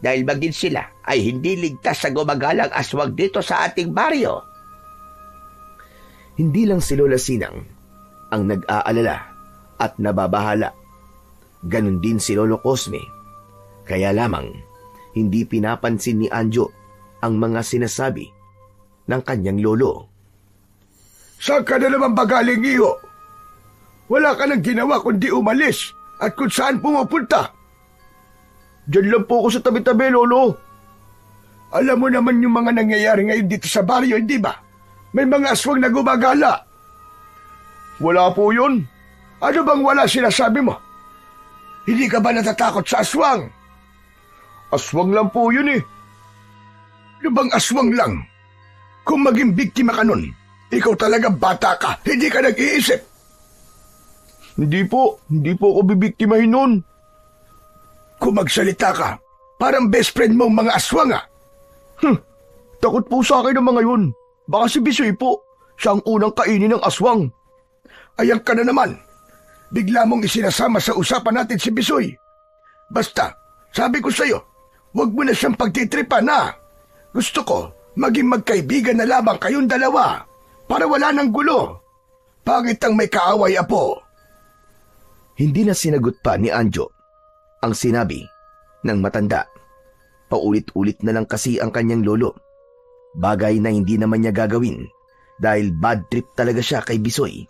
Dahil maging sila ay hindi ligtas sa gumagalang aswang dito sa ating baryo. Hindi lang si Lola Sinang ang nag-aalala at nababahala. Ganon din si Lolo Cosme. Kaya lamang, hindi pinapansin ni Anjo ang mga sinasabi ng kanyang lolo. Saan ka na naman bagaling, iyo? Wala ka nang ginawa kundi umalis at kung saan pumupunta. Diyan lang po ako sa tabi-tabi, Lolo. Alam mo naman yung mga nangyayari ngayon dito sa baryo, hindi ba? May mga aswang na gumagala. Wala po yun. Ano bang wala sinasabi mo? Hindi ka ba natatakot sa aswang? Aswang lang po yun eh. Ano bang aswang lang? Kung maging biktima ka nun, ikaw talaga bata ka, hindi ka nag-iisip. Hindi po ako bibiktimahin nun. Kung magsalita ka, parang best friend mong mga aswang ah. Takot po sa akin ang mga yun. Baka si Bisoy po, siya ang unang kainin ng aswang. Ayan ka na naman. Bigla mong isinasama sa usapan natin si Bisoy. Basta, sabi ko sa'yo, huwag mo na siyang pagtitripan na. Gusto ko, maging magkaibigan na lamang kayong dalawa para wala nang gulo. Pangit ang may kaaway, Apo. Hindi na sinagot pa ni Anjo ang sinabi ng matanda. Paulit-ulit na lang kasi ang kanyang lolo. Bagay na hindi naman niya gagawin dahil bad trip talaga siya kay Bisoy.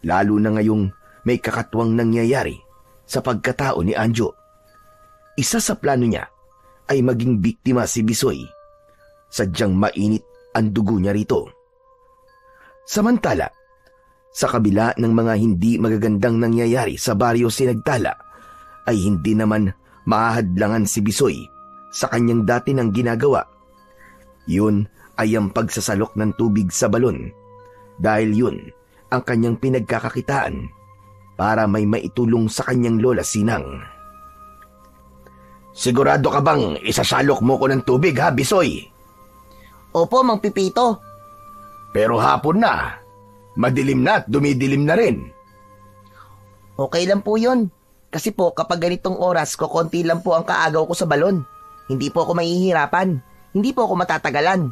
Lalo na ngayong may kakatuwang nangyayari sa pagkatao ni Anjo. Isa sa plano niya ay maging biktima si Bisoy. Sadyang mainit ang dugo niya rito. Samantala, Sa kabila ng mga hindi magagandang nangyayari sa baryo Sinagtala, ay hindi naman mahahadlangan si Bisoy sa kanyang dati ng ginagawa. Yun ay ang pagsasalok ng tubig sa balon, dahil yun ang kanyang pinagkakakitaan para may maitulong sa kanyang lola Sinang. Sigurado ka bang isasalok mo ko ng tubig, ha, Bisoy? Opo, Mang Pipito. Pero hapon na. Madilim na at dumidilim na rin. Okay lang po yun. Kasi po kapag ganitong oras, konti lang po ang kaagaw ko sa balon. Hindi po ako mahihirapan. Hindi po ako matatagalan.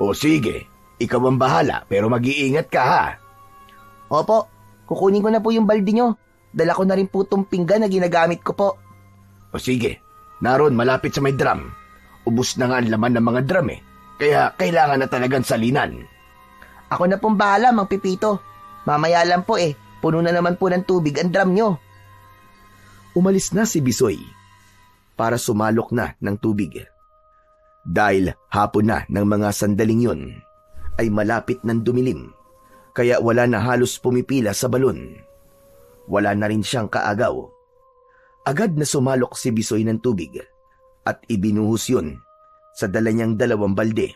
O sige, ikaw ang bahala pero mag-iingat ka, ha? Opo, kukunin ko na po yung balde nyo. Dala ko na rin po itong pinggan na ginagamit ko po. O sige, naroon malapit sa may drum. Ubus na nga ang laman ng mga drum eh. Kaya kailangan na talagang salinan. Ako na pong bahala, Mang Pipito. Mamaya lang po puno na naman po ng tubig ang drum nyo. Umalis na si Bisoy para sumalok na ng tubig. Dahil hapon na ng mga sandaling yun, ay malapit ng dumilim, kaya wala na halos pumipila sa balon. Wala na rin siyang kaagaw. Agad na sumalok si Bisoy ng tubig at ibinuhos yun sa dala niyang 2 balde.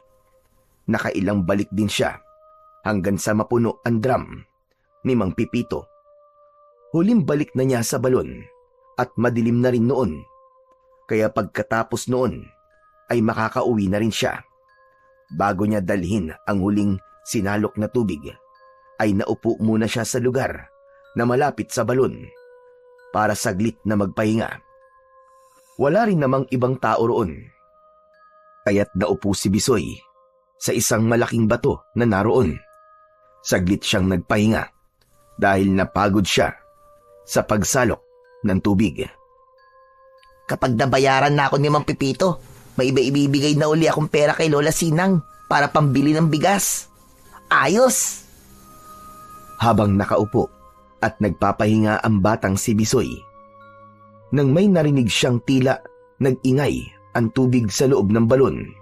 Nakailang balik din siya hanggang sa mapuno ang drum ni Mang Pipito. Huling balik na niya sa balon at madilim na rin noon, kaya pagkatapos noon ay makakauwi na rin siya. Bago niya dalhin ang huling sinalok na tubig, ay naupo muna siya sa lugar na malapit sa balon para saglit na magpahinga. Wala rin namang ibang tao roon, kaya't naupo si Bisoy sa isang malaking bato na naroon. Saglit siyang nagpahinga dahil napagod siya sa pagsalok ng tubig. Kapag nabayaran na ako ni Mang Pipito, may ibibigay na uli akong pera kay Lola Sinang para pambili ng bigas. Ayos! Habang nakaupo at nagpapahinga ang batang si Bisoy, nang may narinig siyang tila nag-ingay ang tubig sa loob ng balon.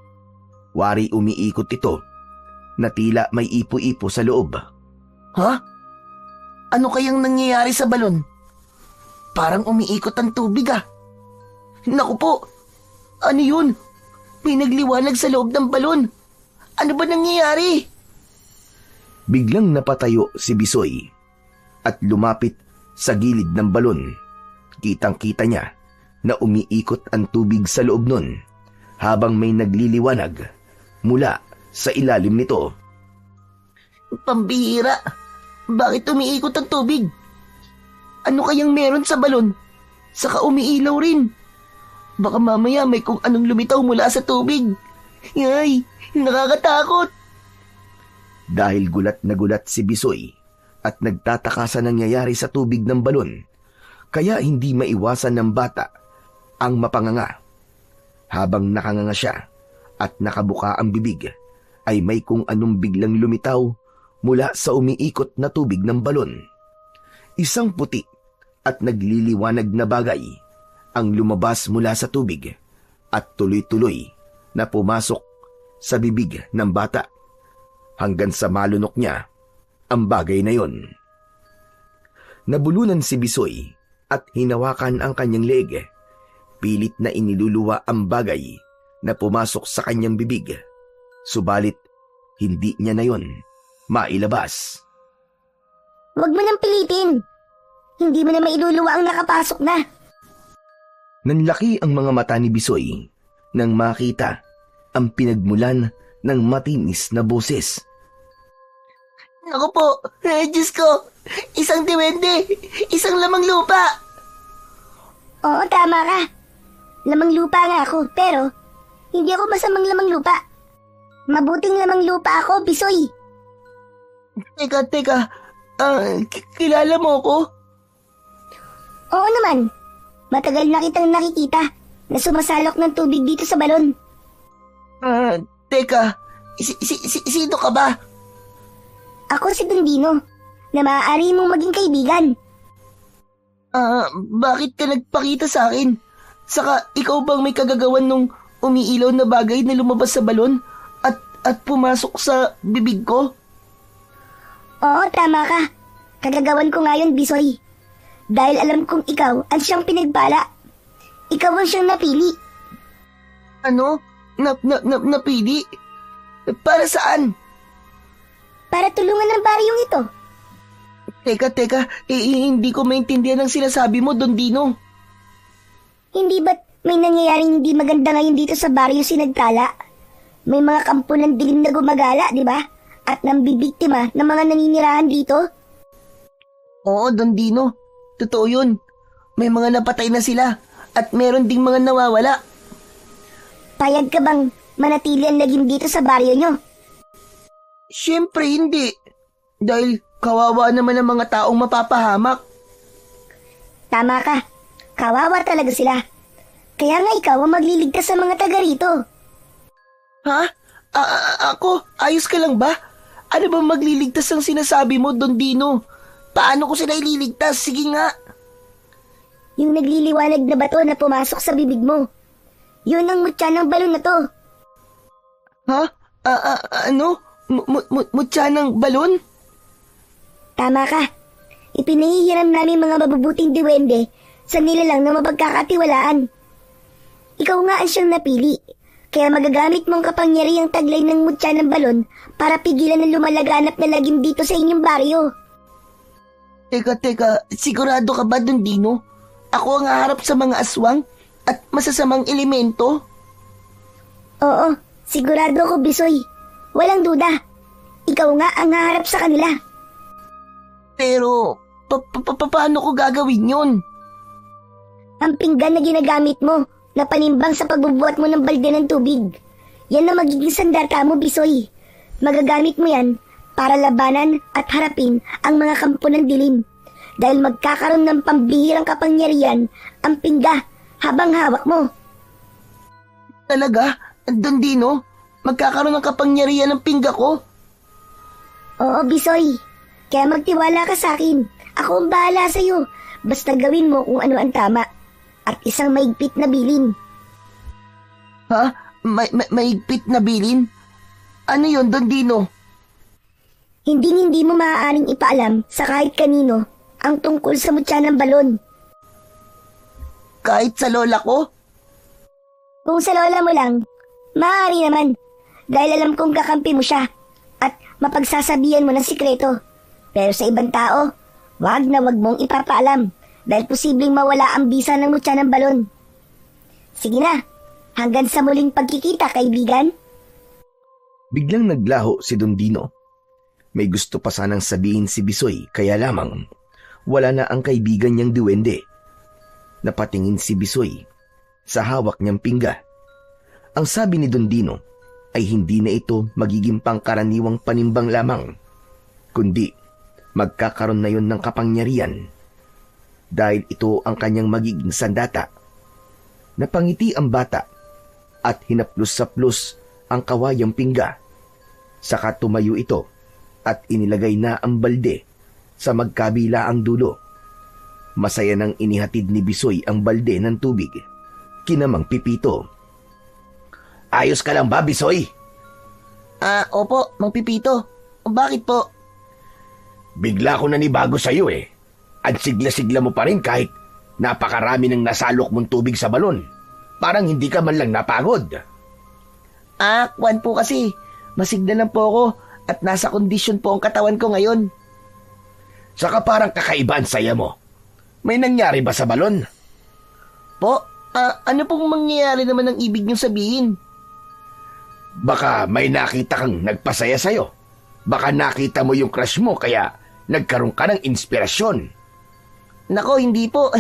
Wari umiikot ito na tila may ipo-ipo sa loob. Ha? Ano kayang nangyayari sa balon? Parang umiikot ang tubig ah. Naku po! Ano yun? May nagliwanag sa loob ng balon. Ano ba nangyayari? Biglang napatayo si Bisoy at lumapit sa gilid ng balon. Kitang-kita niya na umiikot ang tubig sa loob nun habang may nagliliwanag mula sa ilalim nito. Pambihira! Bakit umiikot ang tubig? Ano kayang meron sa balon? Saka umiilaw rin. Baka mamaya may kung anong lumitaw mula sa tubig. Ay, nakakatakot. Dahil gulat na gulat si Bisoy at nagtataka sa nangyayari sa tubig ng balon, kaya hindi maiwasan ng bata ang mapanganga. Habang nakanganga siya at nakabuka ang bibig, ay may kung anong biglang lumitaw mula sa umiikot na tubig ng balon. Isang puti at nagliliwanag na bagay ang lumabas mula sa tubig at tuloy-tuloy na pumasok sa bibig ng bata hanggang sa malunok niya ang bagay na yon. Nabulunan si Bisoy at hinawakan ang kanyang leeg. Pilit na iniluluwa ang bagay na pumasok sa kanyang bibig. Subalit, hindi niya na yon mailabas. Huwag mo nang pilitin. Hindi mo na mailuluwa ang nakapasok na. Nanlaki ang mga mata ni Bisoy nang makita ang pinagmulan ng matinis na boses. Naku po, Diyos ko, isang diwende, isang lamang lupa. Oo, tama ka. Lamang lupa nga ako, pero hindi ako masamang lamang lupa. Mabuting lamang lupa ako, Bisoy. Teka, kilala mo ko? Oo naman. Matagal na kitang nakikita na sumasalok ng tubig dito sa balon. Teka, sino ka ba? Ako si Dondino, na maaari mong maging kaibigan. Bakit ka nagpakita sa akin? Saka ikaw bang may kagagawan nung umiilaw na bagay na lumabas sa balon at pumasok sa bibig ko? Oo, tama ka. Kagagawan ko nga yun, Bisoy. Dahil alam kong ikaw ang siyang pinagbala. Ikaw ang siyang napili. Ano? Napili? Para saan? Para tulungan ng baryong ito. Teka, hindi ko maintindihan ang sinasabi mo, Don Dino. Hindi ba't may nangyayaring hindi maganda ngayon dito sa baryo Sinagtala? May mga kampo ng dilim na gumagala, di ba? At nambibiktima ng mga naninirahan dito? Oo, Don Dino. Totoo yun. May mga napatay na sila at meron ding mga nawawala. Payag ka bang manatili ang lagim dito sa baryo nyo? Siyempre hindi. Dahil kawawa naman ang mga taong mapapahamak. Tama ka. Kawawa talaga sila. Kaya nga ikaw ang magliligtas sa mga taga rito. Ha? Ako? Ayos ka lang ba? Ano ba magliligtas ang sinasabi mo, Don Dino? Paano ko sila ililigtas? Sige nga. Yung nagliliwanag na bato na pumasok sa bibig mo. Yun ang mutya ng balon na to. Ha? Ano? Mutya ng balon? Tama ka. Ipinahihiram namin mga mabubuting diwende sa nilalang na mapagkakatiwalaan. Ikaw nga ang siyang napili. Kaya magagamit mong kapangyarihang taglay ng mutya ng balon para pigilan ang lumalaganap na lagim dito sa inyong baryo. Teka, sigurado ka ba, Don Dino? Ako ang haharap sa mga aswang at masasamang elemento? Oo, sigurado ko, Bisoy. Walang duda. Ikaw nga ang haharap sa kanila. Pero, paano ko gagawin yun? Ang pinggan na ginagamit mo na panimbang sa pagbubuhat mo ng balde ng tubig. Yan na magiging sandata mo, Bisoy. Magagamit mo yan para labanan at harapin ang mga kampo ng dilim. Dahil magkakaroon ng pambihirang kapangyarihan ang pingga habang hawak mo. Talaga? Don Dino? Magkakaroon ng kapangyarihan ng pingga ko? Oo, Bisoy. Kaya magtiwala ka sa akin. Ako ang bahala sa'yo. Basta gawin mo kung ano ang tama. At isang maigpit na bilin. Ha? Maigpit na bilin? Ano yun, Don Dino? Hindi mo maaaring ipaalam sa kahit kanino ang tungkol sa mutya ng balon. Kahit sa lola ko? Kung sa lola mo lang, maaari naman. Dahil alam kong kakampi mo siya at mapagsasabihan mo ng sikreto. Pero sa ibang tao, wag na wag mong ipapaalam dahil posibleng mawala ang bisa ng mutya ng balon. Sige na, hanggang sa muling pagkikita, kaibigan. Biglang naglaho si Don Dino. May gusto pa sanang sabihin si Bisoy, kaya lamang wala na ang kaibigan niyang duwende. Napatingin si Bisoy sa hawak niyang pingga. Ang sabi ni Don Dino ay hindi na ito magiging pangkaraniwang panimbang lamang, kundi magkakaroon na yon ng kapangyarihan dahil ito ang kanyang magiging sandata. Napangiti ang bata at hinaplos-saplos ang kawayang pingga. Saka tumayo ito at inilagay na ang balde sa magkabilaang dulo. Masaya nang inihatid ni Bisoy ang balde ng tubig. Kinamang Pipito. Ayos ka lang ba, Bisoy? Opo, Mang Pipito. Bakit po? Bigla ko nanibago sa'yo eh. At sigla-sigla mo pa rin kahit napakarami ng nasalok mong tubig sa balon. Parang hindi ka man lang napagod. Kwan po kasi. Masigla lang po ako at nasa kondisyon po ang katawan ko ngayon. Saka parang kakaiba ang saya mo. May nangyari ba sa balon? Po, ano pong mangyayari naman ang ibig niyong sabihin? Baka may nakita kang nagpasaya sa'yo. Baka nakita mo yung crush mo kaya nagkaroon ka ng inspirasyon. Nako, hindi po.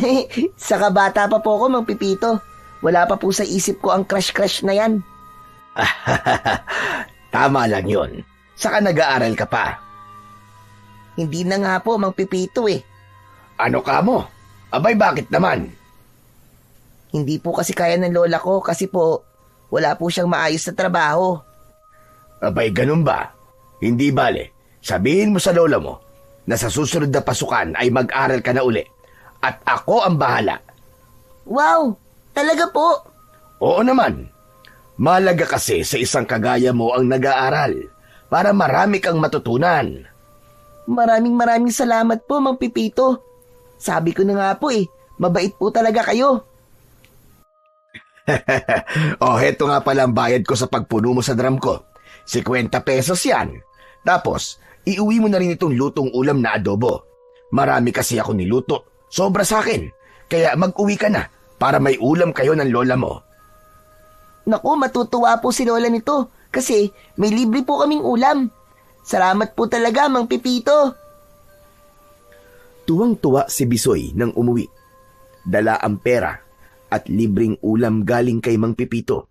Saka bata pa po ako, Mang Pipito. Wala pa po sa isip ko ang crush-crush na yan. Tama lang yun. Saka nag-aaral ka pa. Hindi na nga po, Mang Pipito eh. Ano ka mo? Abay, bakit naman? Hindi po kasi kaya ng lola ko kasi po wala po siyang maayos na trabaho. Abay, ganun ba? Hindi bale. Sabihin mo sa lola mo na sa susunod na pasukan ay mag-aral ka na uli at ako ang bahala. Wow! Talaga po? Oo naman. Malaga kasi sa isang kagaya mo ang nag-aaral para marami kang matutunan. Maraming salamat po, Mang Pipito. Sabi ko na nga po mabait po talaga kayo. Heto nga pala ang bayad ko sa pagpuno mo sa drum ko. 50 pesos yan. Tapos, iuwi mo na rin itong lutong ulam na adobo. Marami kasi ako niluto. Sobra sa akin. Kaya mag-uwi ka na para may ulam kayo ng lola mo. Naku, matutuwa po si lola nito kasi may libre po kaming ulam. Salamat po talaga, Mang Pipito. Tuwang-tuwa si Bisoy nang umuwi. Dala ang pera at libreng ulam galing kay Mang Pipito.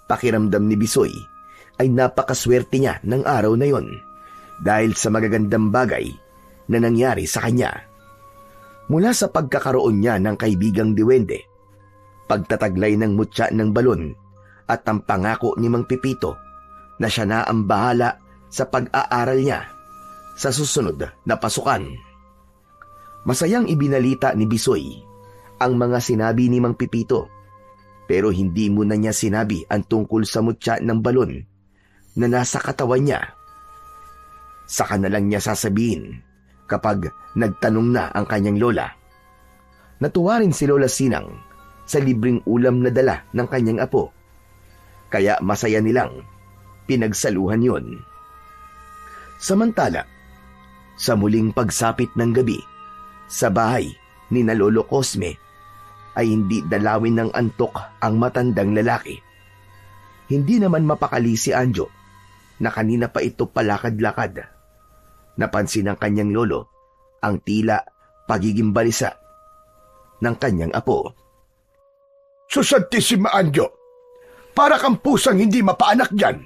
Pakiramdam ni Bisoy ay napakaswerte niya ng araw na yon dahil sa magagandang bagay na nangyari sa kanya. Mula sa pagkakaroon niya ng kaibigang diwende, pagtataglay ng mutya ng balon at ang pangako ni Mang Pipito na siya na ang bahala sa pag-aaral niya sa susunod na pasukan. Masayang ibinalita ni Bisoy ang mga sinabi ni Mang Pipito, pero hindi muna niya sinabi ang tungkol sa mutya ng balon na nasa katawan niya. Saka na lang niya sasabihin kapag nagtanong na ang kanyang lola. Natuwa rin si Lola Sinang sa libreng ulam na dala ng kanyang apo, kaya masaya nilang pinagsaluhan yon. Samantala, sa muling pagsapit ng gabi, sa bahay ni na Lolo Cosme ay hindi dalawin ng antok ang matandang lalaki. Hindi naman mapakali si Anjo na kanina pa ito palakad-lakad. Napansin ng kanyang lolo ang tila pagiging balisa ng kanyang apo. Susantissima Anjo, para kang pusang hindi mapaanak dyan.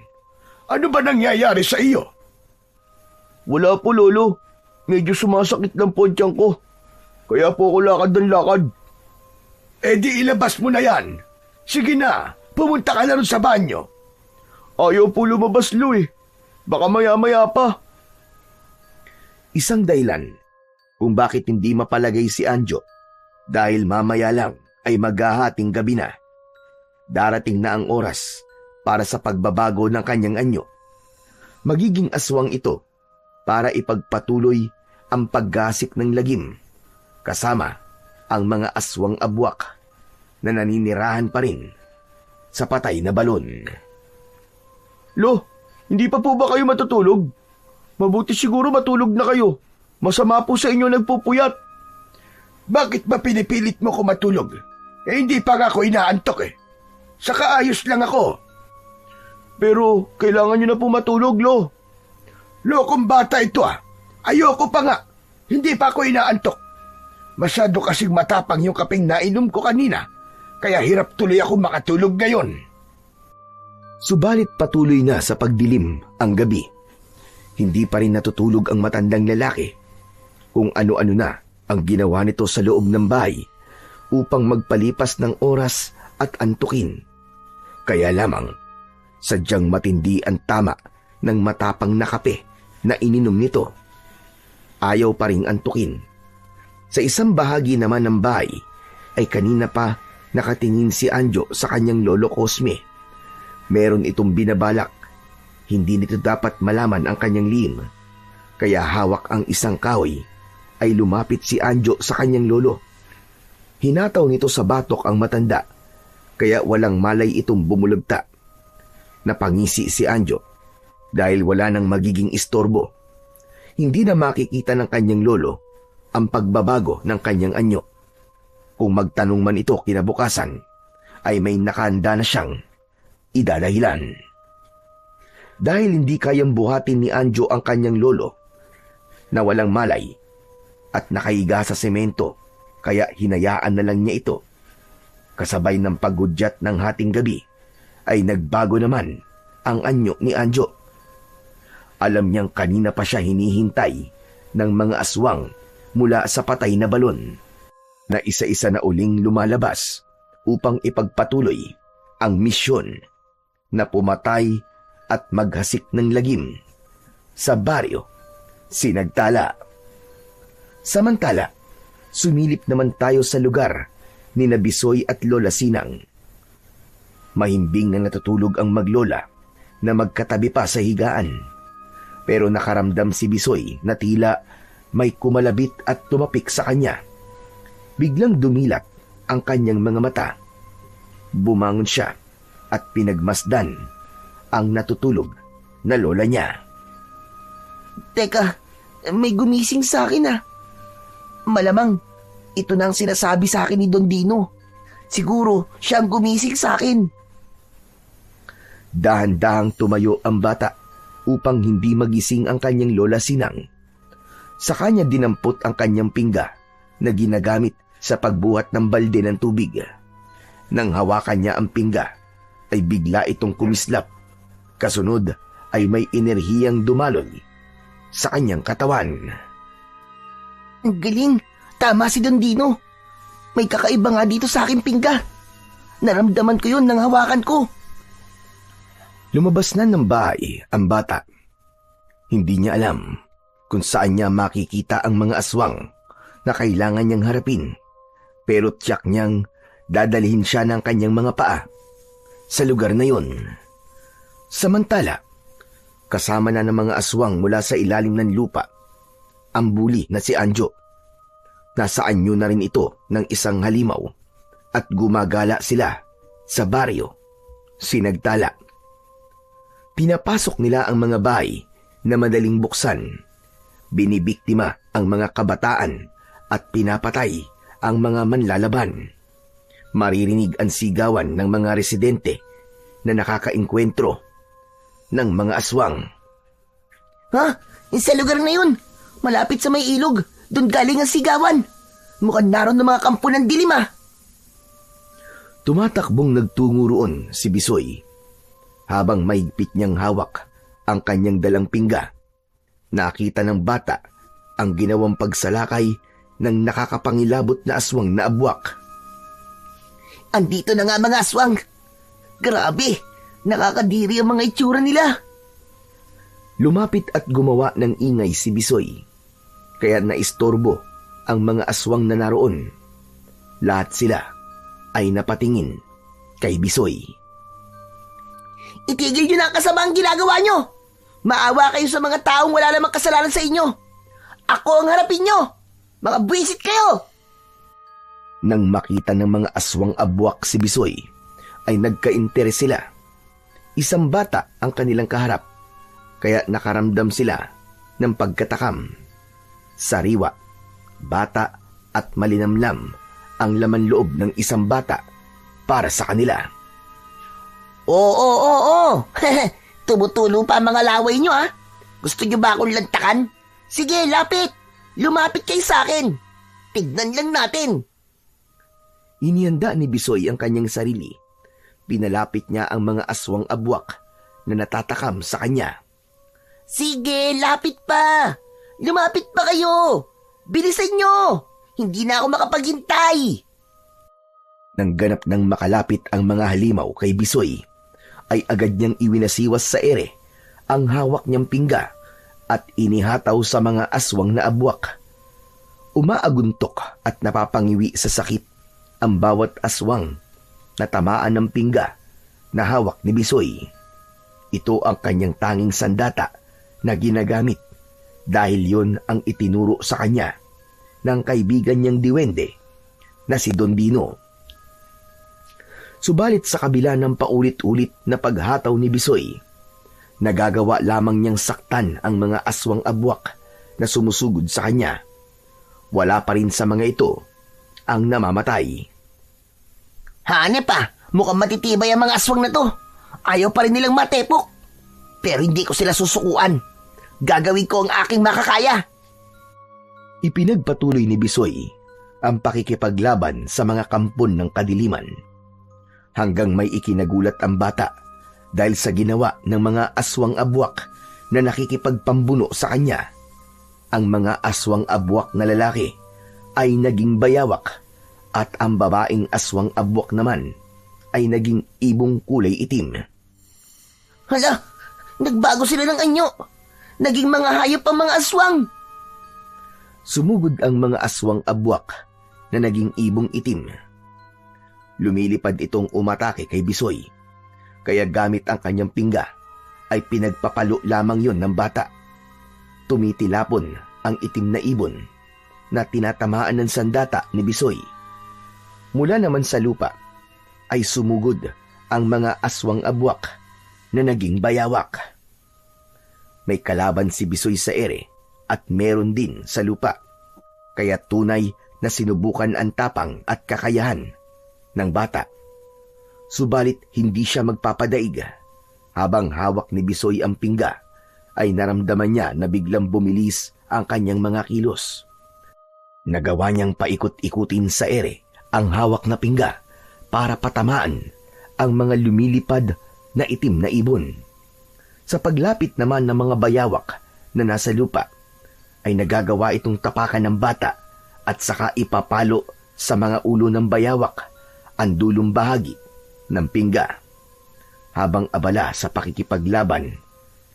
Ano ba nangyayari sa iyo? Wala po, Lolo. Medyo sumasakit lang po ang tiyan ko. Kaya po ako lakad ng lakad. Di ilabas mo na yan. Sige na, pumunta ka na rin sa banyo. Ayaw po lumabas, Lo Baka maya-maya pa. Isang dahilan kung bakit hindi mapalagay si Anjo dahil mamaya lang ay maghahating gabi na. Darating na ang oras para sa pagbabago ng kanyang anyo. Magiging aswang ito para ipagpatuloy ang paggasik ng lagim kasama ang mga aswang abwak na naninirahan pa rin sa patay na balon. Lo, hindi pa po ba kayo matutulog? Mabuti siguro matulog na kayo. Masama po sa inyo nagpupuyat. Bakit ba pinipilit mo ko matulog? Hindi pa nga ako inaantok Saka ayos lang ako. Pero kailangan nyo na po matulog, Lo. Lokong bata ito Ayoko pa nga. Hindi pa ako inaantok. Masyado kasing matapang yung kapeng nainom ko kanina. Kaya hirap tuloy ako makatulog ngayon. Subalit patuloy na sa pagdilim ang gabi. Hindi pa rin natutulog ang matandang lalaki. Kung ano-ano na ang ginawa nito sa loob ng bahay upang magpalipas ng oras at antukin. Kaya lamang, sadyang matindi ang tama ng matapang na kape na ininom nito. Ayaw pa ring antukin. Sa isang bahagi naman ng bahay ay kanina pa nakatingin si Anjo sa kanyang Lolo Cosme. Meron itong binabalak. Hindi nito dapat malaman ang kanyang lihim. Kaya hawak ang isang kahoy ay lumapit si Anjo sa kanyang lolo. Hinataw nito sa batok ang matanda, kaya walang malay itong bumulagta. Napangisi si Anjo dahil wala nang magiging istorbo. Hindi na makikita ng kanyang lolo ang pagbabago ng kanyang anyo. Kung magtanong man ito kinabukasan, ay may nakahanda na siyang idadahilan. Dahil hindi kayang buhatin ni Anjo ang kanyang lolo na walang malay at nakahiga sa semento, kaya hinayaan na lang niya ito. Kasabay ng paggudyat ng hating gabi ay nagbago naman ang anyo ni Anjo. Alam niyang kanina pa siya hinihintay ng mga aswang mula sa patay na balon na isa-isa na uling lumalabas upang ipagpatuloy ang misyon na pumatay at maghasik ng lagim sa baryo Sinagtala. Samantala, sumilip naman tayo sa lugar ni Bisoy at Lola Sinang. Mahimbing na natutulog ang maglola na magkatabi pa sa higaan. Pero nakaramdam si Bisoy na tila may kumalabit at tumapik sa kanya. Biglang dumilat ang kanyang mga mata. Bumangon siya at pinagmasdan ang natutulog na lola niya. Teka, may gumising sa akin ah. Malamang, ito na ang sinasabi sa akin ni Don Dino. Siguro, siya ang gumising sa akin. Dahan-dahang tumayo ang bata upang hindi magising ang kanyang lola Sinang. Sa kanya dinampot ang kanyang pingga na ginagamit sa pagbuhat ng balde ng tubig. Nang hawakan niya ang pingga, ay bigla itong kumislap. Kasunod ay may enerhiyang dumaloy sa kanyang katawan. Ang galing, tama si Don Dino. May kakaiba nga dito sa aking pingga. Naramdaman ko yun nang hawakan ko. Lumabas na ng bahay ang bata. Hindi niya alam kung saan niya makikita ang mga aswang na kailangan niyang harapin. Pero tiyak niyang dadalhin siya ng kanyang mga paa sa lugar na yun. Samantala, kasama na ng mga aswang mula sa ilalim ng lupa ang buli na si Anjo. Nasa anyo na rin ito ng isang halimaw at gumagala sila sa baryo Sinagtala. Pinapasok nila ang mga bahay na madaling buksan. Binibiktima ang mga kabataan at pinapatay ang mga manlalaban. Maririnig ang sigawan ng mga residente na nakakaengkwentro ng mga aswang. Ha? Sa lugar na yun, malapit sa may ilog, doon galing ang sigawan. Mukhang naroon ng mga kampo ng dilim ah. Tumatakbong nagtungo roon si Bisoy habang mahigpit niyang hawak ang kanyang dalang pingga. Nakita ng bata ang ginawang pagsalakay ng nakakapangilabot na aswang na abwak. Andito na nga mga aswang. Grabe, nakakadiri ang mga itsura nila. Lumapit at gumawa ng ingay si Bisoy, kaya naistorbo ang mga aswang na naroon. Lahat sila ay napatingin kay Bisoy. Itigil nyo na ang kasamang ginagawa nyo. Maawa kayo sa mga taong wala namang kasalanan sa inyo. Ako ang harapin nyo. Mga buwisit kayo. Nang makita ng mga aswang abwak si Bisoy, ay nagka-interes sila. Isang bata ang kanilang kaharap, kaya nakaramdam sila ng pagkatakam. Sariwa, bata at malinamlam ang laman loob ng isang bata para sa kanila. Oo. Tumutulo pa ang mga laway nyo ha. Gusto nyo ba akong lantakan? Sige, lapit. Lumapit kayo sa akin. Tignan lang natin. Inihanda ni Bisoy ang kanyang sarili. Pinalapit niya ang mga aswang abwak na natatakam sa kanya. Sige, lapit pa. Lumapit pa kayo. Bilisan nyo. Hindi na ako makapaghintay. Nang ganap nang makalapit ang mga halimaw kay Bisoy, ay agad niyang iwinasiwas sa ere ang hawak niyang pingga at inihataw sa mga aswang na abwak. Umaaguntok at napapangiwi sa sakit ang bawat aswang na tamaan ng pingga na hawak ni Bisoy. Ito ang kanyang tanging sandata na ginagamit dahil yun ang itinuro sa kanya ng kaibigan niyang diwende na si Don Dino. Subalit sa kabila ng paulit-ulit na paghataw ni Bisoy, nagagawa lamang niyang saktan ang mga aswang abwak na sumusugod sa kanya. Wala pa rin sa mga ito ang namamatay. Hanep pa, mukhang matitibay ang mga aswang na to. Ayaw pa rin nilang matepok. Pero hindi ko sila susukuan. Gagawin ko ang aking makakaya. Ipinagpatuloy ni Bisoy ang pakikipaglaban sa mga kampon ng kadiliman. Hanggang may ikinagulat ang bata dahil sa ginawa ng mga aswang abwak na nakikipagpambuno sa kanya. Ang mga aswang abwak na lalaki ay naging bayawak at ang babaeng aswang abwak naman ay naging ibong kulay itim. Hala, nagbago sila ng anyo. Naging mga hayop ang mga aswang. Sumugod ang mga aswang abwak na naging ibong itim. Lumilipad itong umatake kay Bisoy, kaya gamit ang kanyang pingga ay pinagpapalo lamang yon ng bata tumitilapon ang itim na ibon na tinatamaan ng sandata ni Bisoy. Mula naman sa lupa ay sumugod ang mga aswang abwak na naging bayawak. May kalaban si Bisoy sa ere at meron din sa lupa, kaya tunay na sinubukan ang tapang at kakayahan ng bata. Subalit hindi siya magpapadaig. Habang hawak ni Bisoy ang pingga, ay naramdaman niya na biglang bumilis ang kanyang mga kilos. Nagawa niyang paikot-ikutin sa ere ang hawak na pingga para patamaan ang mga lumilipad na itim na ibon. Sa paglapit naman ng mga bayawak na nasa lupa, ay nagagawa itong tapakan ng bata at saka ipapalo sa mga ulo ng bayawak ang dulong bahagi ng pingga. Habang abala sa pakikipaglaban,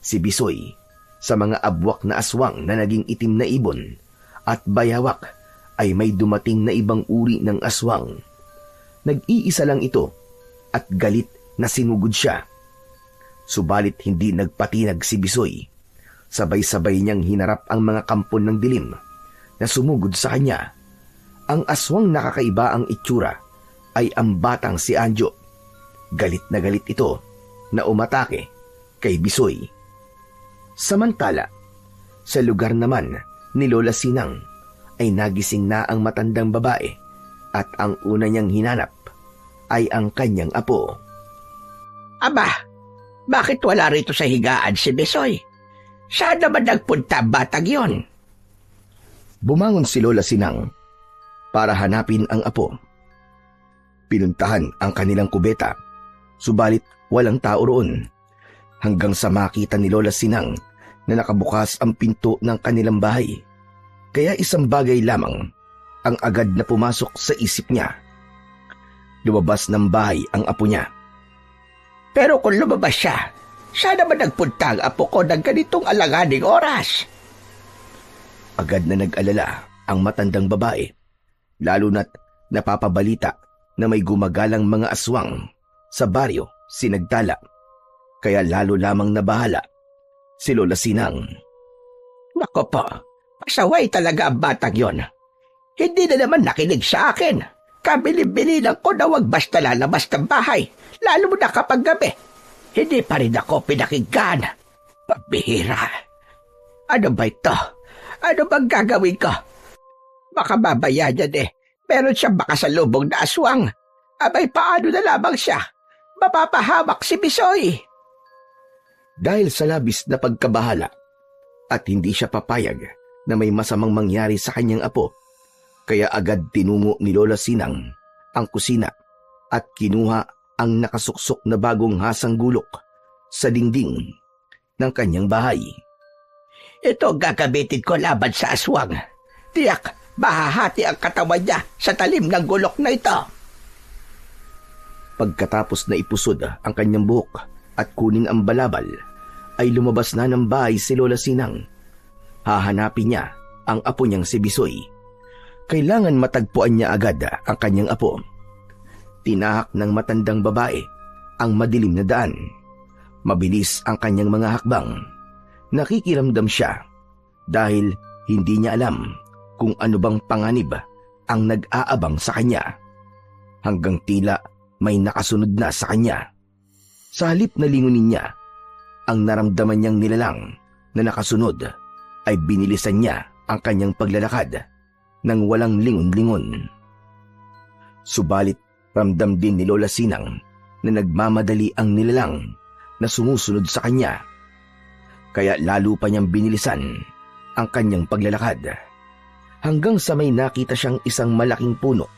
si Bisoy sa mga abwak na aswang na naging itim na ibon at bayawak ay may dumating na ibang uri ng aswang. Nag-iisa lang ito at galit na sinugod siya. Subalit hindi nagpatinag si Bisoy. Sabay-sabay niyang hinarap ang mga kampon ng dilim na sumugod sa kanya. Ang aswang nakakaiba ang itsura ay ang batang si Anjo. Galit na galit ito na umatake kay Bisoy. Samantala, sa lugar naman ni Lola Sinang ay nagising na ang matandang babae at ang una niyang hinanap ay ang kanyang apo. Aba, bakit wala rito sa higaan si Bisoy? Saan naman nagpunta batang yon? Bumangon si Lola Sinang para hanapin ang apo. Pinuntahan ang kanilang kubeta, subalit walang tao roon, hanggang sa makita ni Lola Sinang na nakabukas ang pinto ng kanilang bahay. Kaya isang bagay lamang ang agad na pumasok sa isip niya. Lumabas ng bahay ang apo niya. Pero kung lumabas siya, saan naman nagpunta ang apo ko ng ganitong alanganing oras? Agad na nag-alala ang matandang babae, lalo na't napapabalita na may gumagalang mga aswang sa baryo Sinagtala. Kaya lalo lamang nabahala si Lola Sinang. Nako po, pasaway talaga ang batang yon. Hindi na naman nakinig sa akin. Kabilib-bilinan ko na wag basta lalabas ng bahay, lalo mo na kapag gabi. Hindi pa rin ako pinakinggan. Pabihira. Ano ba ito? Ano bang gagawin ko? Baka babaya niyan eh. Meron siyang makasalubong na aswang. Abay, paano na lamang siya? Mapapahamak si Bisoy. Dahil sa labis na pagkabahala at hindi siya papayag na may masamang mangyari sa kanyang apo, kaya agad tinungo ni Lola Sinang ang kusina at kinuha ang nakasuksok na bagong hasang gulok sa dingding ng kanyang bahay. Ito gagamitin ko laban sa aswang. Tiyak, mahahati ang katawan niya sa talim ng gulok na ito. Pagkatapos na ipusod ang kanyang buhok at kunin ang balabal, ay lumabas na ng bahay si Lola Sinang. Hahanapin niya ang apo niyang si Bisoy. Kailangan matagpuan niya agad ang kanyang apo. Tinahak ng matandang babae ang madilim na daan. Mabilis ang kanyang mga hakbang. Nakikiramdam siya dahil hindi niya alam kung ano bang panganib ang nag-aabang sa kanya. Hanggang tila may nakasunod na sa kanya. Sa halip na lingunin niya, ang naramdaman niyang nilalang na nakasunod ay binilisan niya ang kanyang paglalakad nang walang lingon-lingon. Subalit ramdam din ni Lola Sinang na nagmamadali ang nilalang na sumusunod sa kanya. Kaya lalo pa niyang binilisan ang kanyang paglalakad hanggang sa may nakita siyang isang malaking puno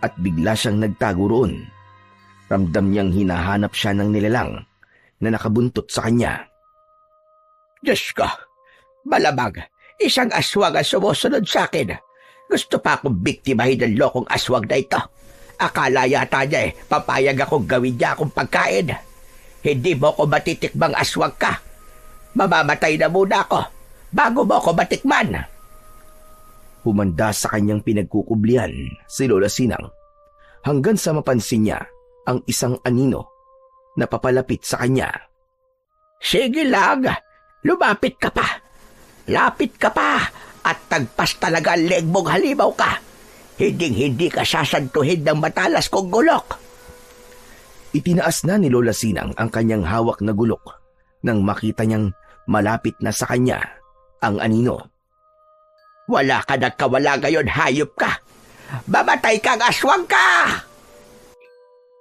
at bigla siyang nagtago roon. Ramdam niyang hinahanap siya ng nilalang na nakabuntot sa kanya. Diyos ko, malamang isang aswang ang sumusunod sa akin. Gusto pa akong biktimahin ng lokong aswang na ito. Akala yata niya papayag akong gawin niya akong pagkain. Hindi mo ko matitikmang aswang ka. Mamamatay na muna ako bago mo ko matikman. Humanda sa kanyang pinagkukublian si Lola Sinang hanggang sa mapansin niya ang isang anino na papalapit sa kanya. Sige lang, lumapit ka pa. Lapit ka pa at tagpas talaga ang leg mong halimaw ka. Hinding-hindi ka sasantuhin ng matalas kong gulok. Itinaas na ni Lola Sinang ang kanyang hawak na gulok nang makita niyang malapit na sa kanya ang anino. Wala ka na kawala ngayon, hayop ka. Mamatay kang aswang ka!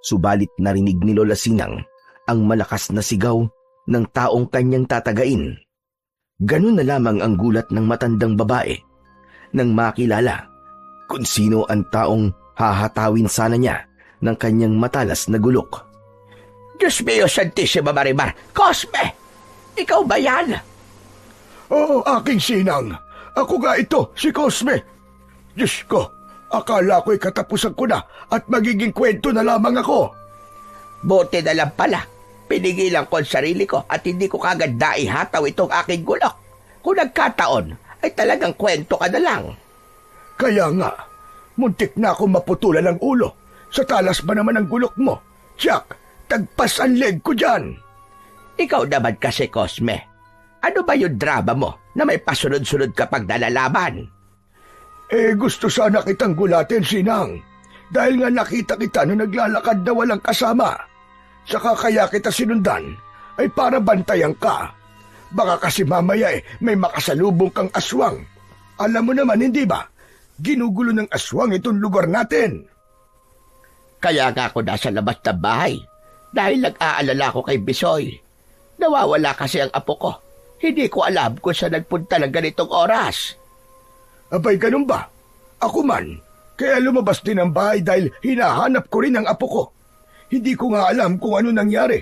Subalit narinig ni Lola Sinang ang malakas na sigaw ng taong kanyang tatagain. Ganun na lamang ang gulat ng matandang babae nang makilala kung sino ang taong hahatawin sana niya ng kanyang matalas na gulok. Diyos mio, Santissima Marimar! Cosme! Ikaw ba yan? Oo, aking Sinang. Ako nga ito, si Cosme. Diyos ko, akala ko'y katapusan ko na at magiging kwento na lamang ako. Buti na lang pala. Pinigilan ko ang sarili ko at hindi ko kagad naihataw itong aking gulok. Kung nagkataon, ay talagang kwento ka na lang. Kaya nga, muntik na akong maputulan ng ulo. Sa talas ba naman ang gulok mo? Jack, tagpas ang leg ko dyan. Ikaw naman kasi, Cosme. Ano ba yung drama mo na may pasunod-sunod kapag nalalaban? Gusto sana kitang gulatin, Sinang. Dahil nga nakita kita na naglalakad na walang kasama. Saka kaya kita sinundan ay para bantayan ka. Baka kasi mamaya may makasalubong kang aswang. Alam mo naman, hindi ba? Ginugulo ng aswang itong lugar natin. Kaya nga ako nasa labas ng bahay. Dahil nag-aalala ko kay Bisoy. Nawawala kasi ang apo ko. Hindi ko alam kung saan nagpunta ng ganitong oras. Abay, ganun ba? Ako man. Kaya lumabas din ang bahay dahil hinahanap ko rin ang apo ko. Hindi ko nga alam kung ano nangyari.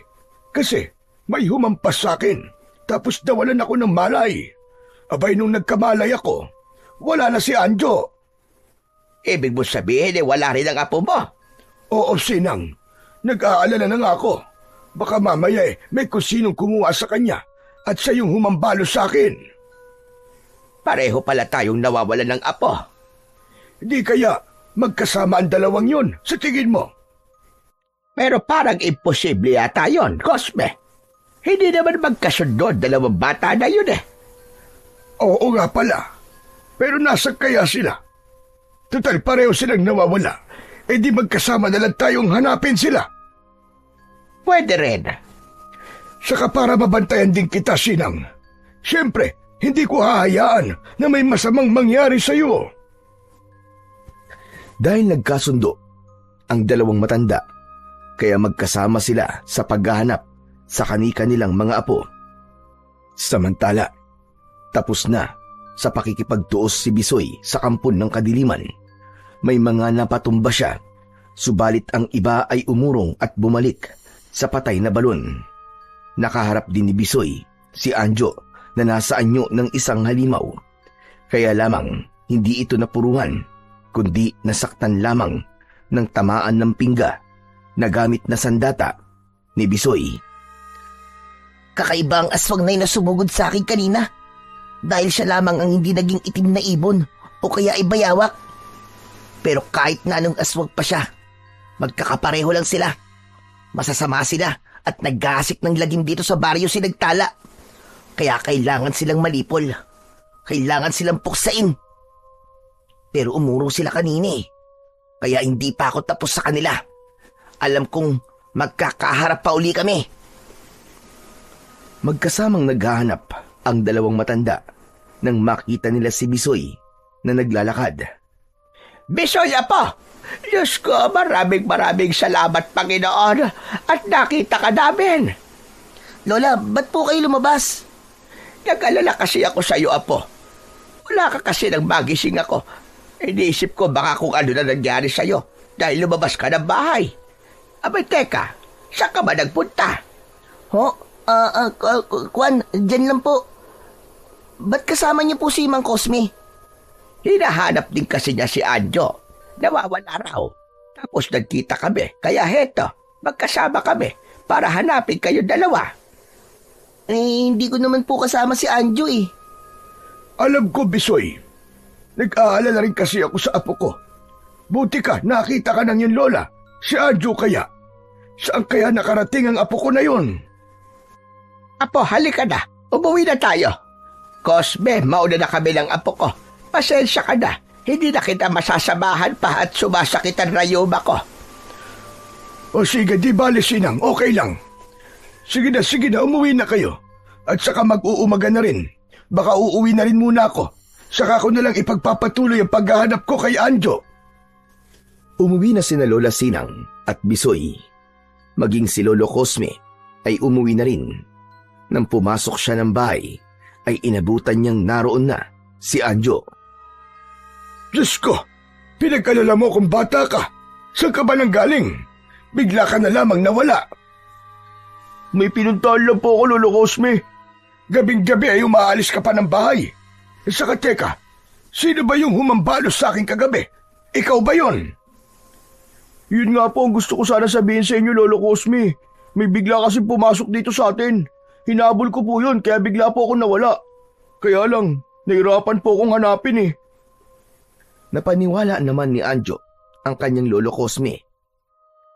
Kasi may humampas sa akin. Tapos nawalan ako ng malay. Abay, nung nagkamalay ako, wala na si Anjo. Ibig mo sabihin wala rin ang apo mo? Oo, Sinang. Nag-aalala na nga ako. Baka mamaya may kusinong kumuha sa kanya at siya yung humambalo sa akin. Pareho pala tayong nawawalan ng apo. Di kaya magkasama ang dalawang yun sa tingin mo? Pero parang imposible yata yun, Cosme. Hindi naman magkasundo dalawang bata na yun eh. Oo nga pala. Pero nasa kaya sila? Total pareho silang nawawala. Di magkasama na lang tayong hanapin sila. Pwede rin. Saka para mabantayan din kita, Sinang. Siyempre, hindi ko hahayaan na may masamang mangyari sa'yo. Dahil nagkasundo ang dalawang matanda, kaya magkasama sila sa paghahanap sa kani-kanilang mga apo. Samantala, tapos na sa pakikipagtuos si Bisoy sa kampon ng kadiliman. May mga napatumba siya, subalit ang iba ay umurong at bumalik sa patay na balon. Nakaharap din ni Bisoy si Anjo na nasa anyo ng isang halimaw. Kaya lamang hindi ito napuruhan, kundi nasaktan lamang ng tamaan ng pingga na gamit na sandata ni Bisoy. Kakaiba ang aswang na yun na sumugod sa akin kanina. Dahil siya lamang ang hindi naging itim na ibon o kaya ibayawak. Pero kahit na anong aswang pa siya, magkakapareho lang sila. Masasama sila at naggasik ng lagim dito sa baryo Sinagtala. Kaya kailangan silang malipol. Kailangan silang puksain. Pero umurong sila kanina eh. Kaya hindi pa ako tapos sa kanila. Alam kong magkakaharap pa uli kami. Magkasamang naghahanap ang dalawang matanda nang makita nila si Bisoy na naglalakad. Bisoy, apo! Diyos ko, maraming salamat, Panginoon, at nakita ka namin. Lola, ba't po kayo lumabas? Nag-alala kasi ako sa iyo, apo. Wala ka kasi nang magising ako. Iniisip ko baka kung ano na nangyari sa iyo dahil lumabas ka ng bahay. Abay, teka, saan ka ba nagpunta? Kwan, dyan lang po. Ba't kasama niyo po si Mang Cosme? Hinahanap din kasi niya si Anjo. Nawawala raw. Tapos nagkita kami. Kaya heto, magkasama kami para hanapin kayo dalawa. Hindi ko naman po kasama si Anjo eh. Alam ko, Bisoy. Nag-aalala rin kasi ako sa apo ko. Buti ka, nakita ka ng yung lola. Si Anjo kaya. Saan kaya nakarating ang apo ko na yun? Apo, halika na. Umuwi na tayo. Cosme, mauna na kami ng apo ko. Pasensya ka na. Hindi na kita masasamahan pa at sumasakit ang rayuma ko. O sige, di bale Sinang, okay lang. Sige na, umuwi na kayo. At saka mag-uumaga na rin. Baka uuwi na rin muna ako. Saka ko na lang ipagpapatuloy ang paghahanap ko kay Anjo. Umuwi na sina Lola Sinang at Bisoy. Maging si Lolo Cosme ay umuwi na rin. Nang pumasok siya ng bahay, ay inabutan niyang naroon na si Anjo. Diyos ko, pinag-alala mo kung bata ka. Saan ka ba nang galing? Bigla ka na lamang nawala. May pinuntahan lang po ako, Lolo Cosme. Gabing-gabi ay umaalis ka pa ng bahay. Saka teka, sino ba yung humambalos sa akin kagabi? Ikaw ba yon? Yun nga po ang gusto ko sana sabihin sa inyo, Lolo Cosme. May bigla kasi pumasok dito sa atin. Hinabol ko po yun, kaya bigla po ako nawala. Kaya lang, nahirapan po akong hanapin eh. Napaniwala naman ni Anjo ang kanyang Lolo Cosme.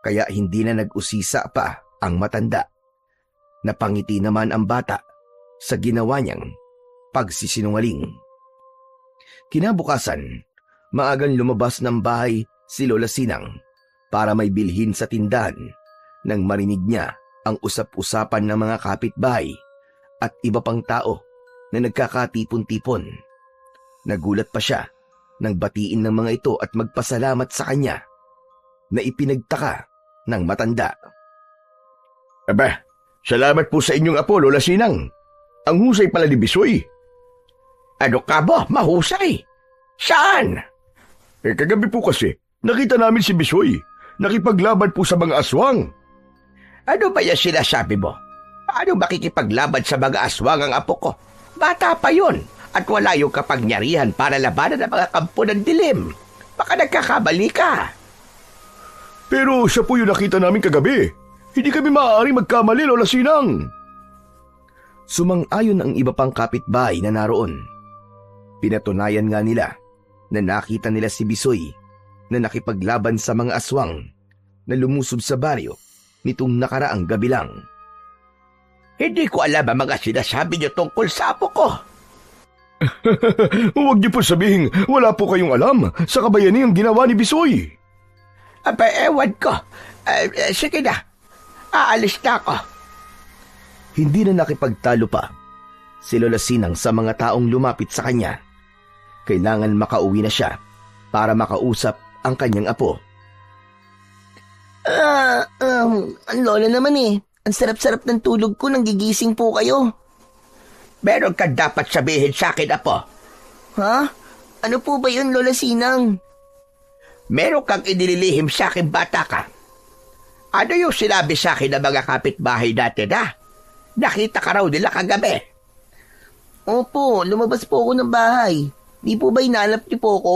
Kaya hindi na nag-usisa pa ang matanda. Napangiti naman ang bata sa ginawa niyang pagsisinungaling. Kinabukasan, maagang lumabas ng bahay si Lola Sinang para may bilhin sa tindahan nang marinig niya ang usap-usapan ng mga kapitbahay at iba pang tao na nagkakatipon-tipon. Nagulat pa siya nang batiin ng mga ito at magpasalamat sa kanya na ipinagtaka ng matanda. Aba, salamat po sa inyong apo, Lola Sinang. Ang husay pala ni Bisoy. Ano ka ba? Mahusay? Saan? Kagabi po kasi, nakita namin si Bisoy. Nakipaglaban po sa mga aswang. Ano ba yung sinasabi mo? Paano makikipaglaban sa mga aswang ang apo ko? Bata pa yun at wala yung kapangyarihan para labanan ang mga kampo ng dilim. Baka nagkakamali ka. Pero siya po yung nakita namin kagabi. Hindi kami maaari magkamali, Lola Sinang. Sumang-ayon ang iba pang kapitbahay na naroon. Pinatunayan nga nila na nakita nila si Bisoy na nakipaglaban sa mga aswang na lumusob sa baryo nitong nakaraang gabi lang. Hindi ko alam ang mga sinasabi niyo tungkol sa apo ko. Huwag niyo po sabihin wala po kayong alam sa kabayaniang ginawa ni Bisoy. Aba, ewan ko. Sige na. Aalis na ako. Hindi na nakipagtalo pa si Lola Sinang sa mga taong lumapit sa kanya. Kailangan makauwi na siya para makausap ang kanyang apo. Lola naman eh. Ang sarap-sarap ng tulog ko nang gigising po kayo. Meron ka dapat sabihin sa akin, apo. Ha? Ano po ba yun, Lola Sinang? Meron kang inililihim sa akin, bata ka. Ano yung sinabi sa akin ng mga kapitbahay natin, ha? Nakita ka raw nila kagabi. Opo, lumabas po ako ng bahay. Di po ba hinalap niyo po ako?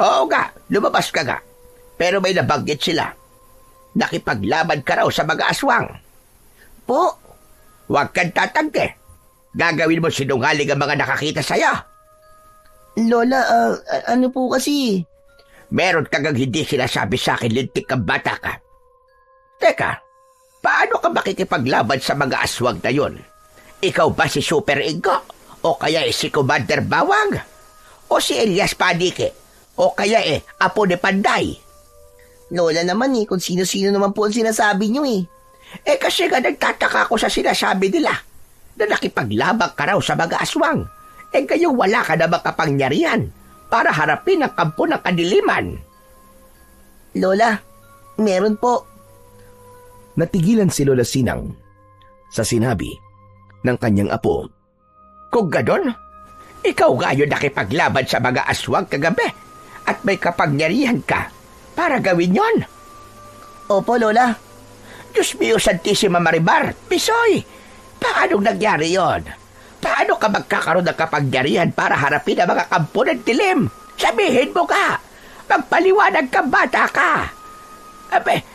Oo nga, lumabas ka nga. Pero may nabanggit sila. Nakipaglaban ka raw sa mga aswang. Po? Huwag kang tatangke. Gagawin mo sinungaling ang mga nakakita sa'yo. Lola, ano po kasi? Meron kagang hindi sinasabi sa akin, lintik kang bata ka. Teka, paano ka makikipaglaban sa mga aswang na yun? Ikaw ba si Super Ingo? O kaya si Commander Bawang? O si Elias Panike? O kaya Apo ni Panday? Lola naman kung sino-sino naman po ang sinasabi niyo eh. Kasi nga nagtataka ko sa sinasabi nila na nakipaglabang ka raw sa mga aswang. Ngayong wala ka na makapangyarihan para harapin ang kampo ng kadiliman. Lola, meron po. Natigilan si Lola Sinang sa sinabi ng kanyang apo. Kung ganon, ikaw nga yun nakipaglaban sa mga aswang kagabi at may kapangyarihan ka para gawin yon. Opo, Lola. Diyos mio Santissima Maribar, Bisoy, paano nangyari yon? Paano ka magkakaroon ng kapangyarihan para harapin ang mga kampo ng dilim? Sabihin mo ka! Magpaliwanag ka, bata ka!